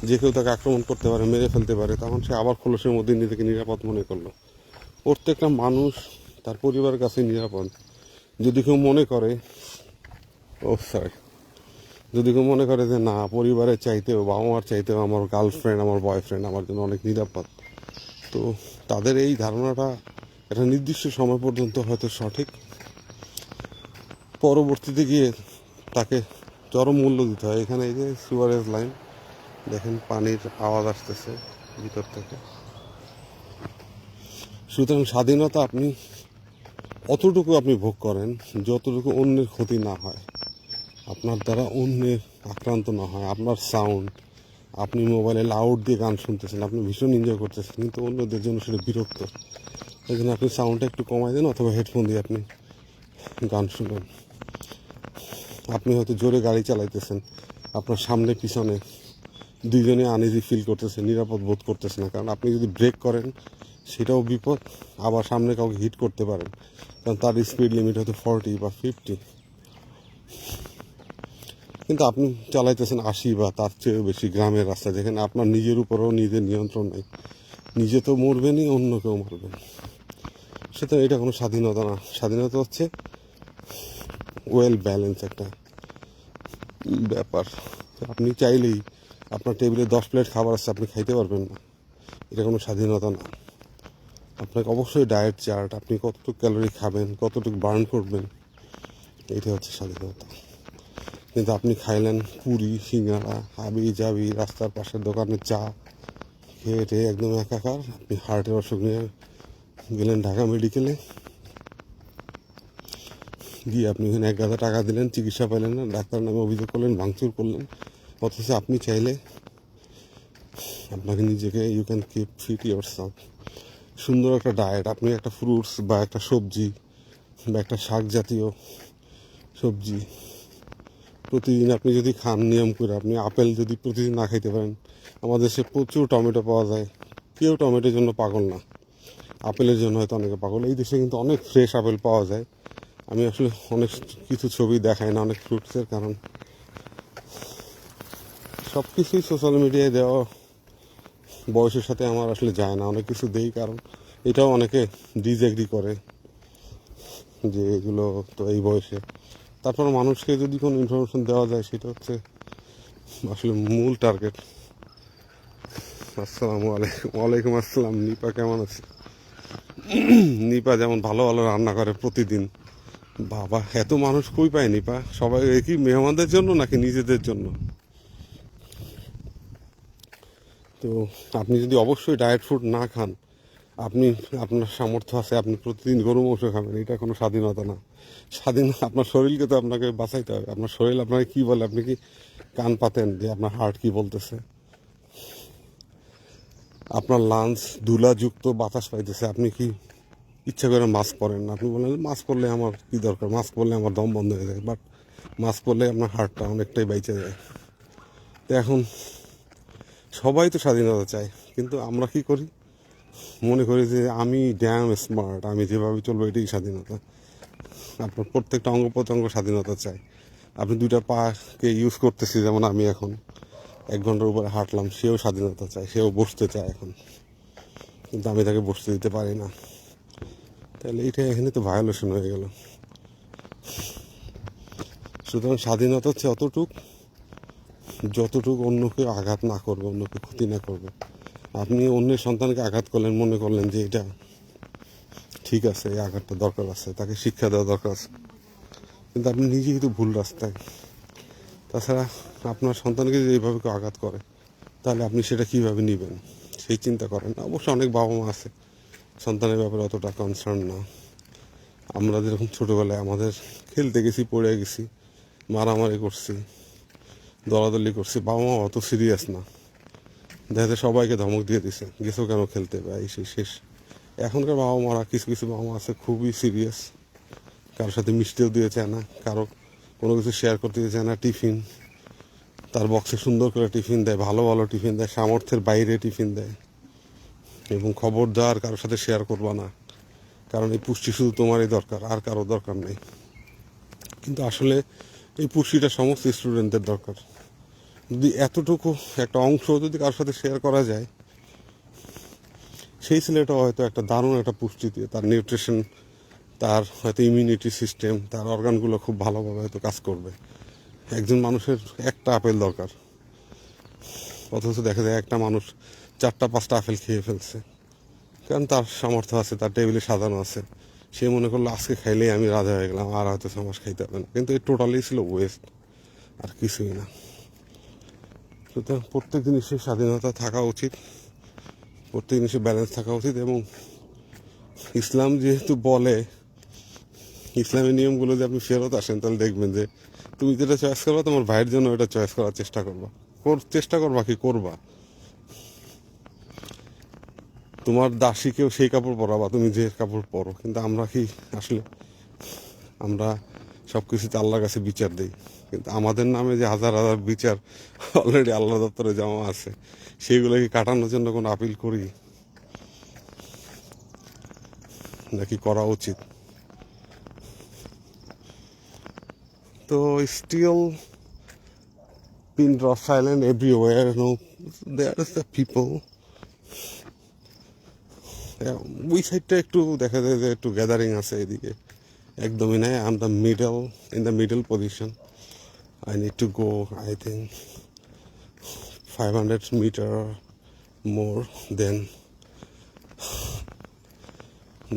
যে কেউ তাকে আক্রমণ করতে পারে, মেরে ফেলতে পারে, তখন সে আবার খোলসের মধ্যে নিজেকে নিরাপদ মনে করলো। প্রত্যেকটা মানুষ তার পরিবারের কাছে নিরাপদ। যদি কেউ মনে করে যদি কেউ মনে করে যে না, পরিবারের চাইতেও, বাবা মার চাইতেও আমার গার্লফ্রেন্ড, আমার বয়ফ্রেন্ড আমার জন্য অনেক নিরাপদ, তো তাদের এই ধারণাটা একটা নির্দিষ্ট সময় পর্যন্ত হয়তো সঠিক, পরবর্তীতে গিয়ে তাকে চরম মূল্য দিতে হয়। এখানে এই যে সুয়ারেজ লাইন, দেখেন পানির আওয়াজ আসতেছে ভিতর থেকে। সুতরাং স্বাধীনতা আপনি অতটুকু আপনি ভোগ করেন যতটুকু অন্যের ক্ষতি না হয়, আপনার দ্বারা অন্যের আক্রান্ত না হয়। আপনার সাউন্ড, আপনি মোবাইলে লাউড দিয়ে গান শুনতেছেন, আপনি ভীষণ এনজয় করতেছেন, কিন্তু অন্যদের জন্য সেটা বিরক্ত। এই জন্য আপনি সাউন্ডটা একটু কমাই দেন, অথবা হেডফোন দিয়ে আপনি গান শুনেন। আপনি হয়তো জোরে গাড়ি চালাইতেছেন, আপনার সামনে পিছনে দুইজনে আনইজি ফিল করতেছে, নিরাপদ বোধ করতেছে না, কারণ আপনি যদি ব্রেক করেন সেটাও বিপদ, আবার সামনে কাউকে হিট করতে পারেন, কারণ তার স্পিড লিমিট হয়তো 40 বা 50, কিন্তু আপনি চালাইতেছেন 80 বা তার চেয়েও বেশি গ্রামের রাস্তা, যেখানে আপনার নিজের উপরেও নিজের নিয়ন্ত্রণ নেই, নিজে তো মরবেনই, অন্য কেউ মরবেন। সুতরাং এটা কোনো স্বাধীনতা না। স্বাধীনতা হচ্ছে ওয়েল ব্যালেন্স একটা ব্যাপার। আপনি চাইলেই আপনার টেবিলে 10 প্লেট খাবার আছে, আপনি খাইতে পারবেন না, এটা কোনো স্বাধীনতা না। আপনাকে অবশ্যই ডায়েট চার্ট, আপনি কতটুকু ক্যালোরি খাবেন, কতটুকু বার্ন করবেন, এটা হচ্ছে স্বাধীনতা। কিন্তু আপনি খাইলেন পুরি, সিঙ্গাড়া, হাবি জাবি, রাস্তার পাশের দোকানে চা খেয়ে টেয়ে একদম একাকার, আপনি হার্টের অসুখ নিয়ে গেলেন ঢাকা মেডিকেলে, গিয়ে আপনি এখানে 1 গাদা টাকা দিলেন, চিকিৎসা পেলেন না, ডাক্তার নামে অভিযোগ করলেন, ভাঙচুর করলেন। অথচ আপনি চাইলে আপনাকে নিজেকে you can keep fit yourself, সুন্দর একটা ডায়েট, আপনি একটা ফ্রুটস বা একটা সবজি বা একটা শাক জাতীয় সবজি প্রতিদিন আপনি যদি খান নিয়ম করে, আপনি আপেল যদি প্রতিদিন না খাইতে পারেন, আমাদের দেশে প্রচুর টমেটো পাওয়া যায়, কেউ টমেটোর জন্য পাগল না, আপেলের জন্য হয়তো অনেকে পাগল। এই দেশে কিন্তু অনেক ফ্রেশ আপেল পাওয়া যায়। আমি আসলে অনেক কিছু ছবি দেখাই না অনেক ফ্রুটসের, কারণ সব কিছুই সোশ্যাল মিডিয়ায় দেওয়া বয়সের সাথে আমার আসলে যায় না। অনেক কিছু দেই, কারণ এটাও অনেকে ডিসএগ্রি করে যে এগুলো তো এই বয়সে। তারপর মানুষকে যদি কোনো ইনফরমেশন দেওয়া যায়, সেটা হচ্ছে আসলে মূল টার্গেট। আসসালামু আলাইকুম। ওয়ালাইকুম আসসালাম। নিপা কেমন আছে? নিপা যেমন ভালো ভালো রান্না করে প্রতিদিন। বাবা, এত মানুষ কই পায় নিপা? সবাই কি মেহমানদের জন্য নাকি নিজেদের জন্য? তো আপনি যদি অবশ্যই ডায়েট ফুড না খান, আপনি আপনার সামর্থ্য আছে, আপনি প্রতিদিন গরু মাংস খাবেন, এটা কোনো স্বাধীনতা না। আপনার শরীরকে তো আপনাকে বাঁচাইতে হবে। আপনার শরীর আপনাকে কি বলে, আপনি কি কান পাতেন যে আপনার হার্ট কি বলতেছে? আপনার লাঞ্চ ধুলাযুক্ত বাতাস পাইতেছে, আপনি কি ইচ্ছা করে মাস্ক পরেন না? আপনি বলেন মাস্ক পরলে আমার কি দরকার, মাস্ক পরলে আমার দম বন্ধ হয়ে যায়, বাট মাস্ক পরলে আপনার হার্টটা অনেকটাই বাইচে যায়। তো এখন সবাই তো স্বাধীনতা চায়, কিন্তু আমরা কি করি, মনে করি যে আমি ড্যাম স্মার্ট, আমি যেভাবে চলবো এটাই স্বাধীনতা। আপনার প্রত্যেকটা অঙ্গ প্রত্যঙ্গ স্বাধীনতা চাই। আপনি দুইটা পাকে ইউজ করতেছি, যেমন আমি এখন 1 ঘন্টার উপরে হাঁটলাম, সেও স্বাধীনতা চায়, সেও বসতে চায় এখন, কিন্তু আমি তাকে বসতে দিতে পারি না। তাহলে এইটা এখানে তো ভায়োলেশন হয়ে গেল। সুতরাং স্বাধীনতা হচ্ছে যতটুক অন্যকে আঘাত না করবে, অন্যকে ক্ষতি না করবে। আপনি অন্যের সন্তানকে আঘাত করলেন, মনে করলেন যে এটা ঠিক আছে, এই আঘাতটা দরকার আছে, তাকে শিক্ষা দেওয়া দরকার আছে, কিন্তু আপনি নিজেই কিন্তু ভুল রাস্তায়। তাছাড়া আপনার সন্তানকে যদি এইভাবে কেউ আঘাত করে, তাহলে আপনি সেটা কীভাবে নেবেন সেই চিন্তা করেন না। অবশ্য অনেক বাবা মা আছে সন্তানের ব্যাপারে অতটা কনসার্ন না। আমরা যেরকম ছোটোবেলায় আমাদের খেলতে গেছি, পড়ে গেছি, মারামারি করছি, দলাদলি করছি, বাবা মা অত সিরিয়াস না। দেখা যায় সবাইকে ধমক দিয়ে দিছে, গেছো কেন খেলতে, বা এই সেই শেষ। এখনকার বাবা মারা, কিছু কিছু বাবা মা আছে খুবই সিরিয়াস, কারোর সাথে মিশতেও দিয়ে চায় না, কারো কোনো কিছু শেয়ার করতে দিয়ে চায় না। টিফিন তার বক্সে সুন্দর করে টিফিন দেয়, ভালো ভালো টিফিন দেয়, সামর্থ্যের বাইরে টিফিন দেয়, এবং খবরদার কারোর সাথে শেয়ার করবা না, কারণ এই পুষ্টি শুধু তোমারই দরকার, আর কারো দরকার নেই। কিন্তু আসলে এই পুষ্টিটা সমস্ত স্টুডেন্টদের দরকার। যদি এতটুকু একটা অংশ যদি কারোর সাথে শেয়ার করা যায়, সেই ছেলেটা হয়তো একটা দারুণ একটা পুষ্টি দিয়ে তার নিউট্রিশন, তার হয়তো ইমিউনিটি সিস্টেম, তার অর্গানগুলো খুব ভালোভাবে হয়তো কাজ করবে। একজন মানুষের একটা আপেল দরকার, অথচ দেখা যায় একটা মানুষ 4টা 5টা আপেল খেয়ে ফেলছে, কারণ তার সামর্থ্য আছে, তার টেবিলে সাজানো আছে। সে মনে করলো আজকে খাইলেই আমি রাজা হয়ে গেলাম, আর হয়তো 6 মাস খাইতে হবে না, কিন্তু এই টোটালি ছিল ওয়েস্ট, আর কিছুই না। সুতরাং প্রত্যেক জিনিসের স্বাধীনতা থাকা উচিত, প্রত্যেক জিনিসের ব্যালেন্স থাকা উচিত। এবং ইসলাম যেহেতু বলে, ইসলামের নিয়মগুলো যদি আপনি ফেরত আসেন, তাহলে দেখবেন যে তুমি যেটা চয়েস করবা, তোমার ভাইয়ের জন্য ওটা চয়েস করার চেষ্টা করবা। কি করবা, তোমার দাসীকেও সেই কাপড় পরাবা তুমি যে কাপড় পরো। কিন্তু আমরা কি আসলে, আমরা সব কিছুতে আল্লাহর কাছে বিচার দিই, কিন্তু আমাদের নামে যে হাজার হাজার বিচার অলরেডি আল্লাহ দপ্তরে জমা আছে, সেগুলোকে কাটানোর জন্য কোনো আপিল করি নাকি করা উচিত? তো still pin drop silent everywhere, no, there is the people. ওই সাইডটা একটু দেখা যায় যে একটু গ্যাদারিং আছে, এদিকে একদমই নাই। I am in the middle position. I need to go, I think 500 metre more,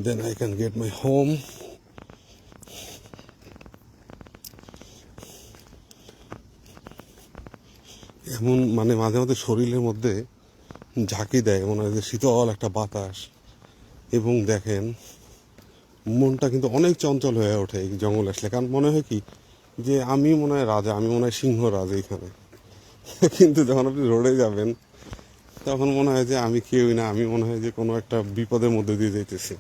then I can get my home. এমন মানে মাঝে মাঝে শরীরের মধ্যে ঝাঁকি দেয়, মনে হয় যে শীতল একটা বাতাস, এবং দেখেন মনটা কিন্তু অনেক চঞ্চল হয়ে ওঠে এই জঙ্গল আসলে। কারণ মনে হয় কি যে আমি মনে হয় রাজা, আমি মনে হয় সিংহরাজ এইখানে। কিন্তু যখন আপনি রোডে যাবেন, তখন মনে হয় যে আমি কেউই না, আমি মনে হয় যে কোনো একটা বিপদের মধ্যে দিয়ে যাইতেছি।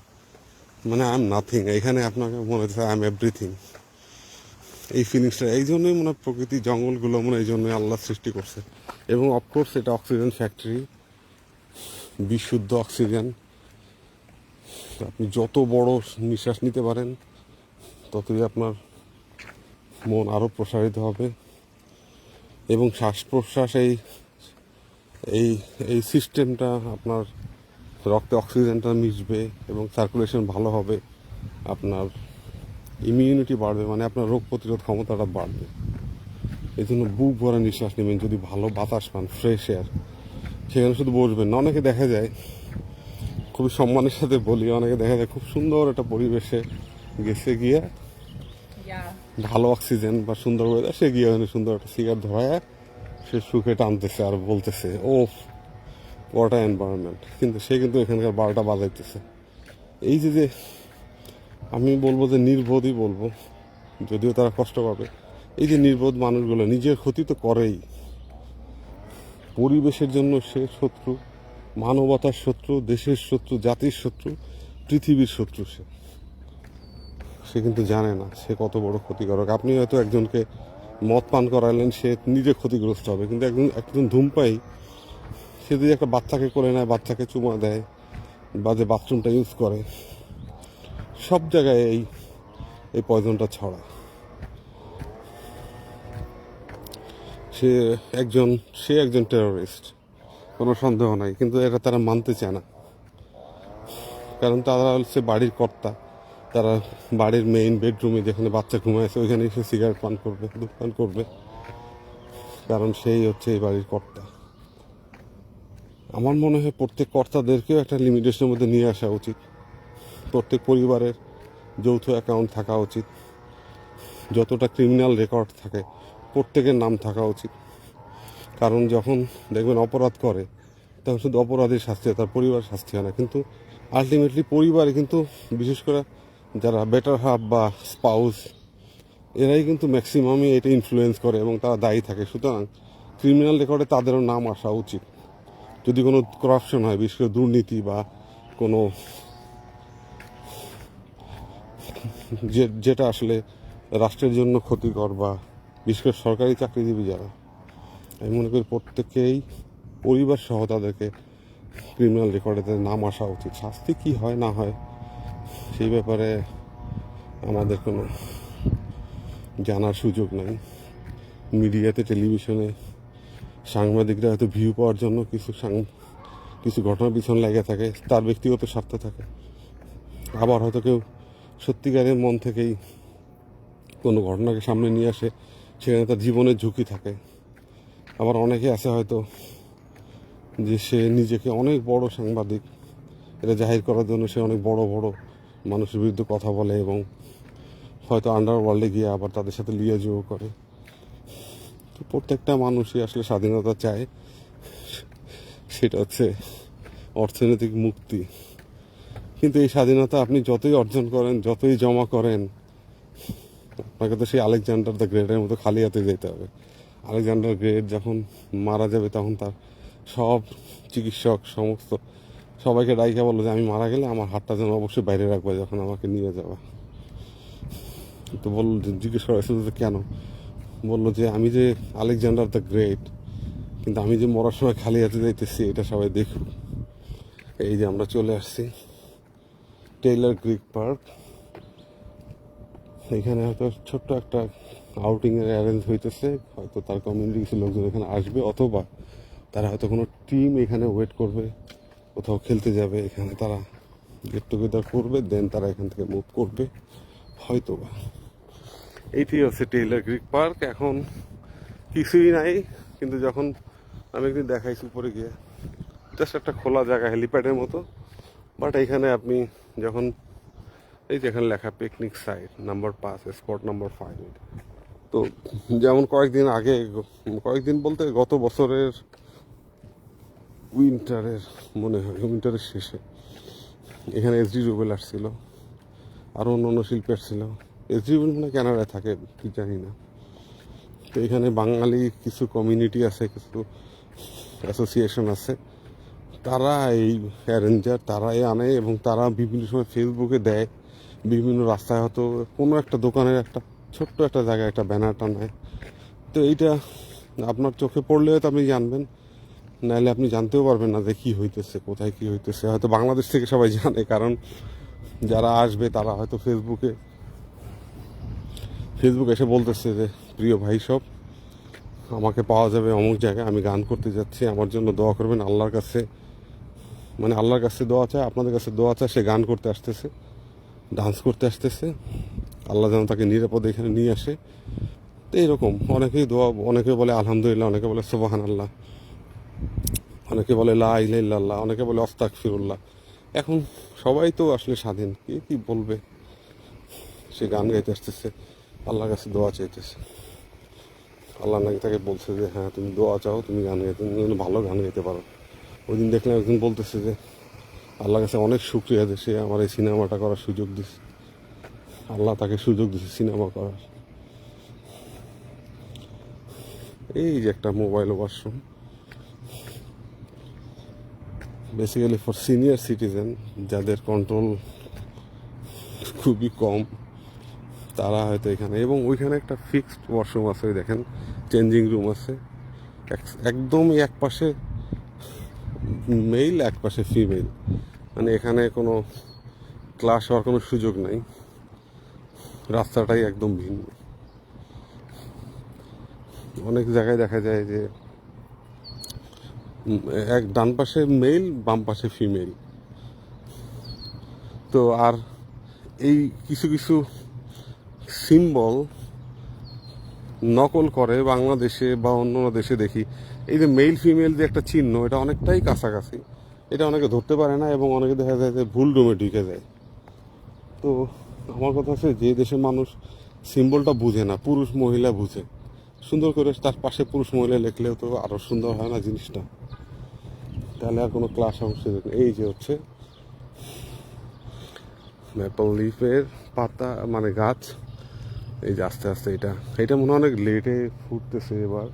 মানে আই এম নাথিং। এখানে আপনাকে মনে হচ্ছে আই এম এভরিথিং। এই ফিলিংসটা এই জন্যই মনে হয় প্রকৃতি জঙ্গলগুলো মনে হয় এই জন্যই আল্লাহ সৃষ্টি করছে। এবং অফকোর্স এটা অক্সিজেন ফ্যাক্টরি, বিশুদ্ধ অক্সিজেন। আপনি যত বড় নিঃশ্বাস নিতে পারেন ততই আপনার মন আরও প্রসারিত হবে। এবং শ্বাস প্রশ্বাস এই এই এই সিস্টেমটা আপনার রক্তে অক্সিজেনটা মিশবে এবং সার্কুলেশন ভালো হবে, আপনার ইমিউনিটি বাড়বে, মানে আপনার রোগ প্রতিরোধ ক্ষমতাটা বাড়বে। এই জন্য বুক ভরা নিঃশ্বাস নেবেন। যদি ভালো বাতাস পান, ফ্রেশ এয়ার, সেখানে শুধু বসবেন না। অনেকে দেখা যায়, খুবই সম্মানের সাথে বলি, অনেকে দেখা যায় খুব সুন্দর একটা পরিবেশে গেছে গিয়ে Yeah. ভালো অক্সিজেন বা সুন্দর ওয়েদার, সে গিয়ে ওখানে সুন্দর একটা সিগারেট ধরায় সে সুখে টানতেছে আর বলতেছে ও হোয়াট এনভায়রনমেন্ট, কিন্তু সে কিন্তু এখানকার 12টা বাজাইতেছে। এই যে আমি বলবো যে নির্বোধই বলবো, যদিও তারা কষ্ট পাবে। এই যে নির্বোধ মানুষগুলো নিজের ক্ষতি তো করেই, পরিবেশের জন্য সে শত্রু, মানবতার শত্রু, দেশের শত্রু, জাতির শত্রু, পৃথিবীর শত্রু। সে কিন্তু জানে না সে কত বড় ক্ষতিকারক। আপনি হয়তো একজনকে মদ পান করালেন, সে নিজে ক্ষতিগ্রস্ত হবে, কিন্তু একজন ধূমপায়ী সে যদি একটা বাচ্চাকে করে নেয়, বাচ্চাকে চুমা দেয় বা যে বাথরুমটা ইউজ করে, সব জায়গায় এই পয়জনটা ছড়া। সে একজন টেরোরিস্ট, কোনো সন্দেহ নাই, কিন্তু এটা তারা মানতে চায় না। কারণ তারা হচ্ছে বাড়ির কর্তা, তারা বাড়ির মেইন বেডরুমে যেখানে বাচ্চা ঘুমাইছে ওইখানে এসে সিগারেট পান করবে, ধূমপান করবে, কারণ সেই হচ্ছে এই বাড়ির কর্তা। আমার মনে হয় প্রত্যেক কর্তাদেরকেও একটা লিমিটেশনের মধ্যে নিয়ে আসা উচিত। প্রত্যেক পরিবারের যৌথ অ্যাকাউন্ট থাকা উচিত। যতটা ক্রিমিনাল রেকর্ড থাকে প্রত্যেকের নাম থাকা উচিত। কারণ যখন দেখবেন অপরাধ করে, তখন শুধু অপরাধীর শাস্তি হয়, তার পরিবার শাস্তি হয় না। কিন্তু আলটিমেটলি পরিবারে কিন্তু, বিশেষ করে যারা বেটার হাফ বা স্পাউস, এরাই কিন্তু ম্যাক্সিমামই এটা ইনফ্লুয়েন্স করে এবং তারা দায়ী থাকে। সুতরাং ক্রিমিনাল রেকর্ডে তাদেরও নাম আসা উচিত। যদি কোনো করাপশন হয়, বিশেষ করে দুর্নীতি বা কোনো যেটা আসলে রাষ্ট্রের জন্য ক্ষতিকর, বা বিশেষ করে সরকারি চাকরিজীবী যারা, আমি মনে করি প্রত্যেকেই পরিবার সহ তাদেরকে ক্রিমিনাল রেকর্ডে তাদের নাম আসা উচিত। শাস্তি কী হয় না হয় সেই ব্যাপারে আমাদের কোনো জানার সুযোগ নাই। মিডিয়াতে, টেলিভিশনে সাংবাদিকরা হয়তো ভিউ পাওয়ার জন্য কিছু ঘটনার পিছনে লেগে থাকে, তার ব্যক্তিগত স্বার্থ থাকে। আবার হয়তো কেউ সত্যিকারের মন থেকেই কোনো ঘটনাকে সামনে নিয়ে আসে, সেখানে তার জীবনের ঝুঁকি থাকে। আবার অনেকে আছে হয়তো যে সে নিজেকে অনেক বড় সাংবাদিক, এটা জাহির করার জন্য সে অনেক বড় বড় মানুষের বিরুদ্ধে কথা বলে এবং হয়তো আন্ডারওয়ার্ল্ডে গিয়ে আবার তাদের সাথে লিয়াজও করে। তো প্রত্যেকটা মানুষই আসলে স্বাধীনতা চায়, সেটা হচ্ছে অর্থনৈতিক মুক্তি। কিন্তু এই স্বাধীনতা আপনি যতই অর্জন করেন, যতই জমা করেন, আপনাকে তো সেই আলেকজান্ডার দ্য গ্রেটের মতো খালি হাতে যেতে হবে। আলেকজান্ডার গ্রেট যখন মারা যাবে, তখন তার সব চিকিৎসক সমস্ত সবাইকে ডাইকা বললো যে আমি মারা গেলে আমার হাতটা যেন অবশ্যই বাইরে রাখবে যখন আমাকে নিয়ে যাওয়া। তো বলল, জিজ্ঞেস করা হয়েছিল যে কেন, বললো যে আমি যে আলেকজান্ডার দ্য গ্রেট, কিন্তু আমি যে মরার সময় খালি হাতে যাইতেছি এটা সবাই দেখুক। এই যে আমরা চলে আসছি টেইলার ক্রিক পার্ক। এখানে হয়তো ছোট্ট একটা আউটিংয়ের অ্যারেঞ্জ হইতেছে, হয়তো তার কমিউনিটি কিছু লোকজন এখানে আসবে, অথবা তারা হয়তো কোনো টিম এখানে ওয়েট করবে, কোথাও খেলতে যাবে, এখানে তারা গেট টুগেদার করবে, দেন তারা এখান থেকে মুভ করবে হয়তো বা। এইটি হচ্ছে টেইলার ক্রিক পার্ক। এখন কিছুই নাই, কিন্তু যখন আমি একদিন দেখাইছি উপরে গিয়ে, জাস্ট একটা খোলা জায়গা, হেলিপ্যাডের মতো। বাট এখানে আপনি যখন, এই যে এখানে লেখা picnic site number 5, spot number 5। তো যেমন কয়েকদিন বলতে গত বছরের উইন্টারের শেষে এখানে এসডি রুবেল আসছিল, আরও অন্য শিল্পী আসছিল। এসডি রুবেল মানে কানাডায় থাকে কি জানি না। তো এখানে বাঙালি কিছু কমিউনিটি আছে, কিছু অ্যাসোসিয়েশন আছে, তারা এই অ্যারেঞ্জার তারাই আনে এবং তারা বিভিন্ন সময় ফেসবুকে দেয়, বিভিন্ন রাস্তায় হয়তো কোনো একটা দোকানের একটা ছোট্ট একটা জায়গায় একটা ব্যানার টানায়। তো এইটা আপনার চোখে পড়লে হয়তো আপনি জানবেন, নাহলে আপনি জানতেও পারবেন না যে কী হইতেছে, কোথায় কী হইতেছে। হয়তো বাংলাদেশ থেকে সবাই জানে, কারণ যারা আসবে তারা হয়তো ফেসবুকে এসে বলতেছে যে প্রিয় ভাই সব, আমাকে পাওয়া যাবে অমুক জায়গায়, আমি গান করতে যাচ্ছি, আমার জন্য দোয়া করবেন। আল্লাহর কাছে, মানে আল্লাহর কাছে দোয়া চায়, আপনাদের কাছে দোয়া চায়। সে গান করতে আসতেছে, ডান্স করতে আসতেছে, আল্লাহ যেন তাকে নিরাপদে এখানে নিয়ে আসে। তো এইরকম অনেকেই দোয়া, অনেকে বলে আলহামদুলিল্লাহ, অনেকে বলে সুবহানাল্লাহ, অনেকে বলে লা ইলাহা ইল্লাল্লাহ, অনেকে বলে আস্তাগফিরুল্লাহ। এখন সবাই তো আসলে স্বাধীন, কে কি বলবে। সে গান গাইতে আসতেছে, আল্লাহর কাছে দোয়া চাইতেছে। আল্লাহ নাকি তাকে বলছে যে হ্যাঁ তুমি দোয়া চাও, তুমি গান গাইতে, তুমি যেন ভালো গান গাইতে পারো। ওই দিন দেখলাম একজন বলতেছে যে আল্লাহর কাছে অনেক শুকরিয়া যে সে আমার এই সিনেমাটা করার সুযোগ দিচ্ছে, আল্লাহ তাকে সুযোগ দিচ্ছে সিনেমা করার। এই যে একটা mobile washroom, basically for senior citizen, যাদের কন্ট্রোল খুবই কম, তারা হয়তো এখানে। এবং ওইখানে একটা ফিক্সড ওয়াশরুম আছে, ওই দেখেন চেঞ্জিং রুম আছে, একদমই এক পাশে মেল এক পাশে ফিমেল, মানে এখানে কোনো ক্লাস হওয়ার কোনো সুযোগ নাই, রাস্তাটাই একদম ভিন্ন। অনেক জায়গায় দেখা যায় যে এক ডান পাশে মেল, বাম পাশে ফিমেল। তো আর এই কিছু কিছু সিম্বল নকল করে বাংলাদেশে বা অন্য দেশে দেখি। এই যে মেল ফিমেল যে একটা চিহ্ন, এটা অনেকটাই কাছাকাছি, এটা অনেকে ধরতে পারে না এবং অনেকে দেখা যায় যে ভুল রুমে ঢুকে যায়। তো আমার কথা হচ্ছে, যে দেশের মানুষ সিম্বলটা বুঝে না, পুরুষ মহিলা বুঝে, সুন্দর করে তার পাশে পুরুষ মহিলা লিখলেও তো আরও সুন্দর হয় না জিনিসটা, তাহলে আর কোনো ক্লাস অবশ্যই নেই। এই যে হচ্ছে ম্যাপল লিফের পাতা, মানে গাছ। এই যে আস্তে আস্তে এটা মনে হয় অনেক লেটে ফুটতেছে এবার,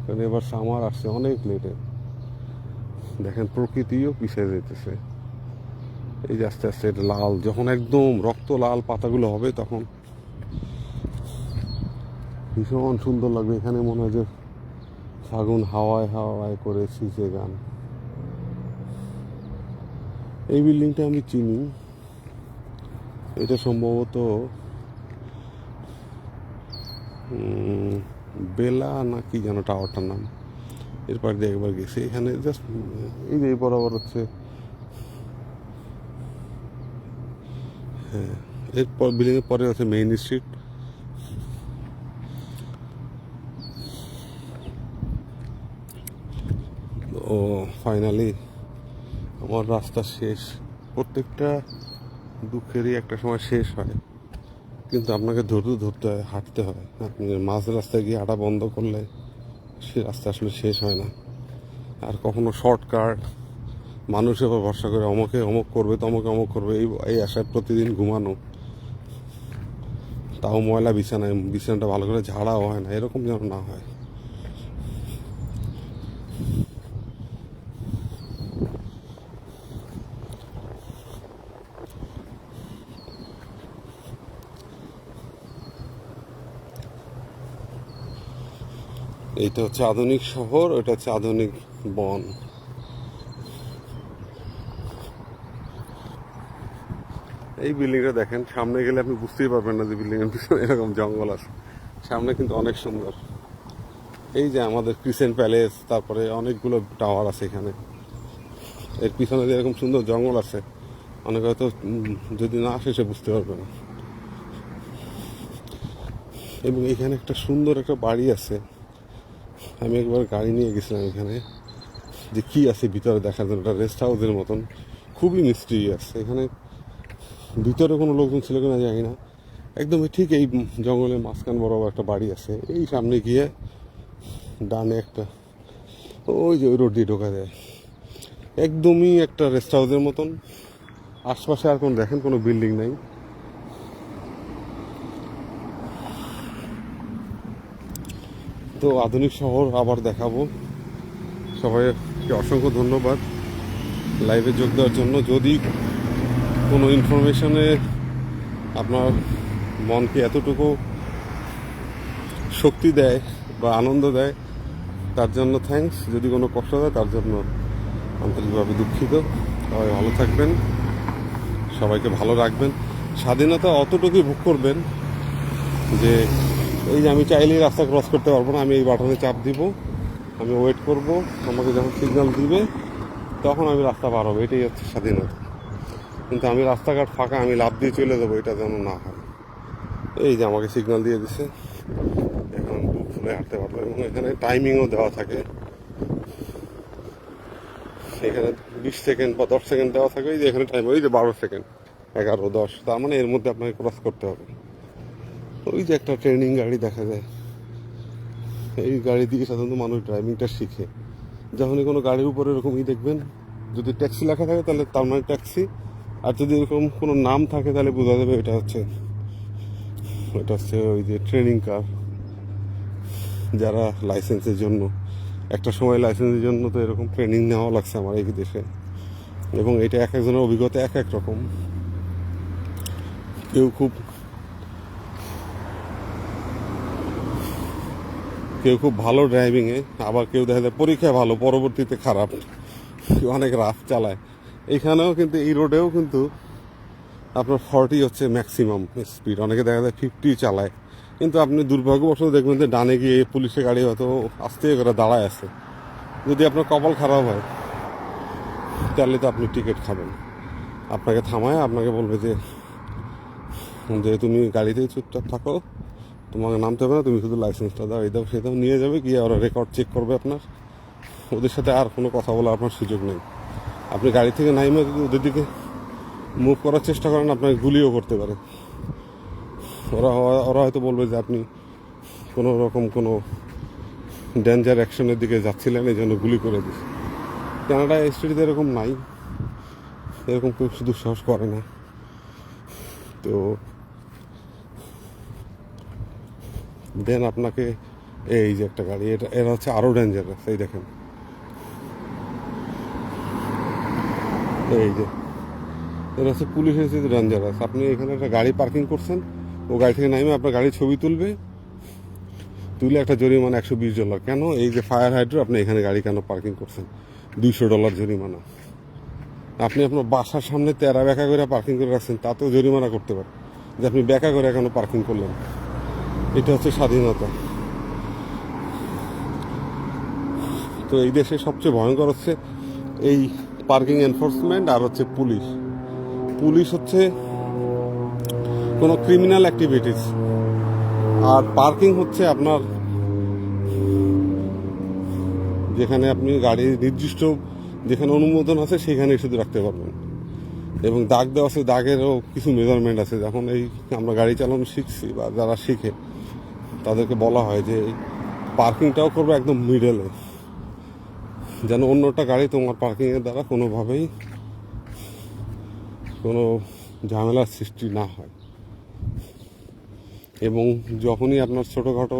কারণ এবার সামার আসছে অনেক লেটে। দেখেন প্রকৃতিও পিছিয়ে যেতেছে। এই যে আস্তে আস্তে এটা লাল, যখন একদম রক্ত লাল পাতাগুলো হবে তখন ভীষণ সুন্দর লাগবে। এখানে মনে হয় যে ফাগুন হাওয়ায় হাওয়ায় করে ছিঁচে গান। এই বিল্ডিংটা আমি চিনি, এটা সম্ভবত বেলা না কি যেন টাওয়ারটার নাম। এরপর দিয়ে একবার গেছি এখানে, জাস্ট এই যে বরাবর হচ্ছে। হ্যাঁ, এরপর বিল্ডিংয়ের পরে আছে মেইন স্ট্রিট। ও ফাইনালি আমার রাস্তা শেষ। প্রত্যেকটা দুঃখেরই একটা সময় শেষ হয়, কিন্তু আপনাকে ধরতে হয়, হাঁটতে হয়। আপনি মাঝ রাস্তায় গিয়ে হাঁটা বন্ধ করলে সে রাস্তা আসলে শেষ হয় না। আর কখনো শর্টকাট, মানুষ এবার ভরসা করে অমুকে অমুক করবে, তমকে অমুক করবে, এই আশায় প্রতিদিন ঘুমানো, তাও ময়লা বিছানাটা ভালো করে ঝাড়াও হয় না, এরকম যেন না হয়। এইটা হচ্ছে আধুনিক শহর, ওটা হচ্ছে আধুনিক বন। এই বিল্ডিংটা দেখেন, সামনে গেলে আপনি বুঝতেই পারবেন না যে বিল্ডিং এর পিছনে এরকম জঙ্গল আছে। সামনে কিন্তু অনেক সুন্দর। এই যে আমাদের ক্রিসেন্ট প্যালেস, তারপরে অনেকগুলো টাওয়ার আছে এখানে। এর পিছনে যে এরকম সুন্দর জঙ্গল আছে, অনেকে হয়তো যদি না আসে সে বুঝতে পারবে না। এবং এখানে একটা সুন্দর একটা বাড়ি আছে, আমি একবার গাড়ি নিয়ে গেছিলাম এখানে, যে কি আছে ভিতরে দেখার জন্য। একটা রেস্ট হাউসের মতন, খুবই মিস্ট্রি আছে এখানে। ভিতরে কোনো লোকজন ছিল কিনা জানি না। একদমই ঠিক এই জঙ্গলের মাঝখান বরাবর একটা বাড়ি আছে। এই সামনে গিয়ে ডানে একটা, ওই যে ওই রোড দিয়ে ঢোকা যায়, একদমই একটা রেস্ট হাউসের মতন। আশপাশে আর কোনো দেখেন কোনো বিল্ডিং নাই। তো আধুনিক শহর আবার দেখাবো। সবাইকে অসংখ্য ধন্যবাদ। লাইভে যোগ দেওয়ার জন্য। যদি কোনো ইনফরমেশনে আপনার মনকে এতটুকু শক্তি দেয় বা আনন্দ দেয় তার জন্য থ্যাঙ্কস। যদি কোনো কষ্ট দেয় তার জন্য আন্তরিকভাবে দুঃখিত। সবাই ভালো থাকবেন, সবাইকে ভালো রাখবেন। স্বাধীনতা অতটুকুই ভোগ করবেন যে এই যে আমি চাইলেই রাস্তা ক্রস করতে পারবো না, আমি এই বাটনে চাপ দিব, আমি ওয়েট করব, আমাকে যখন সিগন্যাল দিবে তখন আমি রাস্তা পার হবো। এটাই হচ্ছে স্বাধীনতা। কিন্তু আমি রাস্তাঘাট ফাঁকা, আমি লাফ দিয়ে চলে যাবো, এটা যেন না হয়। এই যে আমাকে সিগন্যাল দিয়ে দিছে, এখন আমি বুক ফুলে হাঁটতে পারবো। এবং এখানে টাইমিংও দেওয়া থাকে, এখানে 20 সেকেন্ড বা 10 সেকেন্ড দেওয়া থাকে। এই যে এখানে টাইম, ওই যে 12 সেকেন্ড, 11, 10, তার মানে এর মধ্যে আপনাকে ক্রস করতে হবে। ওই যে একটা ট্রেনিং গাড়ি দেখা যায়, এই গাড়ি দিয়ে সাধারণত মানুষ ড্রাইভিংটা শিখে। যখনই কোনো গাড়ির উপরে এরকমই দেখবেন, যদি ট্যাক্সি লেখা থাকে তাহলে তার মানে ট্যাক্সি, আর যদি এরকম কোনো নাম থাকে তাহলে বোঝা যাবে এটা হচ্ছে ওই যে ট্রেনিং কার, যারা লাইসেন্সের জন্য। একটা সময় লাইসেন্সের জন্য তো এরকম ট্রেনিং নেওয়া লাগছে আমার এই দেশে। এবং এটা এক একজনের অভিজ্ঞতা এক এক রকম। কেউ খুব ভালো ড্রাইভিংয়ে, আবার কেউ দেখা যায় পরীক্ষা ভালো, পরবর্তীতে খারাপ, কেউ অনেক রাফ চালায়। এখানেও কিন্তু এই রোডেও কিন্তু আপনার 40 হচ্ছে ম্যাক্সিমাম স্পিড, অনেকে দেখা যায় 50 চালায়। কিন্তু আপনি দুর্ভাগ্যবশত দেখবেন যে ডানে গিয়ে পুলিশের গাড়ি হয়তো আস্তে করে দাঁড়ায় আছে। যদি আপনার কপাল খারাপ হয় তাহলে তো আপনি টিকিট খাবেন। আপনাকে থামায় আপনাকে বলবে যে তুমি গাড়িতেই চুপচাপ থাকো, তোমাকে নামতে হবে না, তুমি শুধু লাইসেন্সটা দাও, এই দাও সে দাও, নিয়ে যাবে গিয়ে ওরা রেকর্ড চেক করবে আপনার। ওদের সাথে আর কোনো কথা বলার আপনার সুযোগ নেই। আপনি গাড়ি থেকে নাইমে যদি ওদের দিকে মুভ করার চেষ্টা করেন, আপনাকে গুলিও করতে পারে। ওরা হয়তো বলবে যে আপনি কোনো রকম কোনো ডেঞ্জার অ্যাকশনের দিকে যাচ্ছিলেন, এই জন্য গুলি করে দিচ্ছে। কানাডা স্টেটে এরকম নাই, এরকম কেউ দুঃসাহস করে না। তো দেন আপনাকে এই যে একটা গাড়ি, এরা হচ্ছে আরও ডেঞ্জারাস। এই দেখেন, এই যে এরা হচ্ছে পুলিশ এসে ডেঞ্জারাস। আপনি এখানে একটা গাড়ি পার্কিং করছেন, ও গাড়ি থেকে নামে আপনার গাড়ির ছবি তুলে একটা জরিমানা $120। কেন? এই যে ফায়ার হাইড্রো, আপনি এখানে গাড়ি কেন পার্কিং করছেন, $200 জরিমানা। আপনি আপনার বাসার সামনে তেরা বেঁকা করে পার্কিং করে রাখছেন, তাতেও জরিমানা করতে পারে যে আপনি বেঁকা করে কেন পার্কিং করলেন। এটা হচ্ছে স্বাধীনতা। তো এই দেশে সবচেয়ে ভয়ঙ্কর হচ্ছে এই পার্কিং এনফোর্সমেন্ট আর হচ্ছে পুলিশ হচ্ছে কোনো ক্রিমিনাল অ্যাক্টিভিটিস, আর পার্কিং হচ্ছে আপনার যেখানে আপনি গাড়ির নির্দিষ্ট যেখানে অনুমোদন আছে সেখানে শুধু রাখতে পারবেন। এবং দাগ দেওয়া আছে, দাগেরও কিছু মেজারমেন্ট আছে। যখন এই আমরা গাড়ি চালানো শিখছি বা যারা শিখে তাদেরকে বলা হয় যে পার্কিংটাও করবে একদম মিডলে, যেন অন্যটা গাড়ি তোমার পার্কিংয়ের দ্বারা কোনোভাবেই কোনো ঝামেলার সৃষ্টি না হয়। এবং যখনই আপনার ছোটোখাটো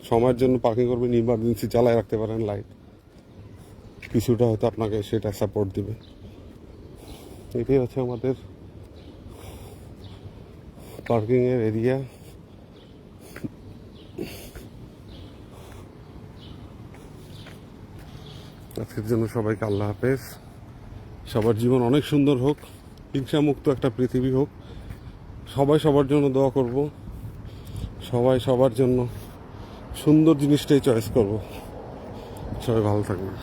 সময়ের জন্য পার্কিং করবেন, ইমার্জেন্সি চালায় রাখতে পারেন লাইট, কিছুটা হয়তো আপনাকে সেটা সাপোর্ট দিবে। এটাই হচ্ছে আমাদের পার্কিংয়ের এরিয়া। আজকের জন্য সবাইকে আল্লাহ হাফেজ। সবার জীবন অনেক সুন্দর হোক, হিংসামুক্ত একটা পৃথিবী হোক। সবাই সবার জন্য দোয়া করব, সবাই সবার জন্য সুন্দর জিনিসটাই চয়েস করব। সবাই ভালো থাকবেন।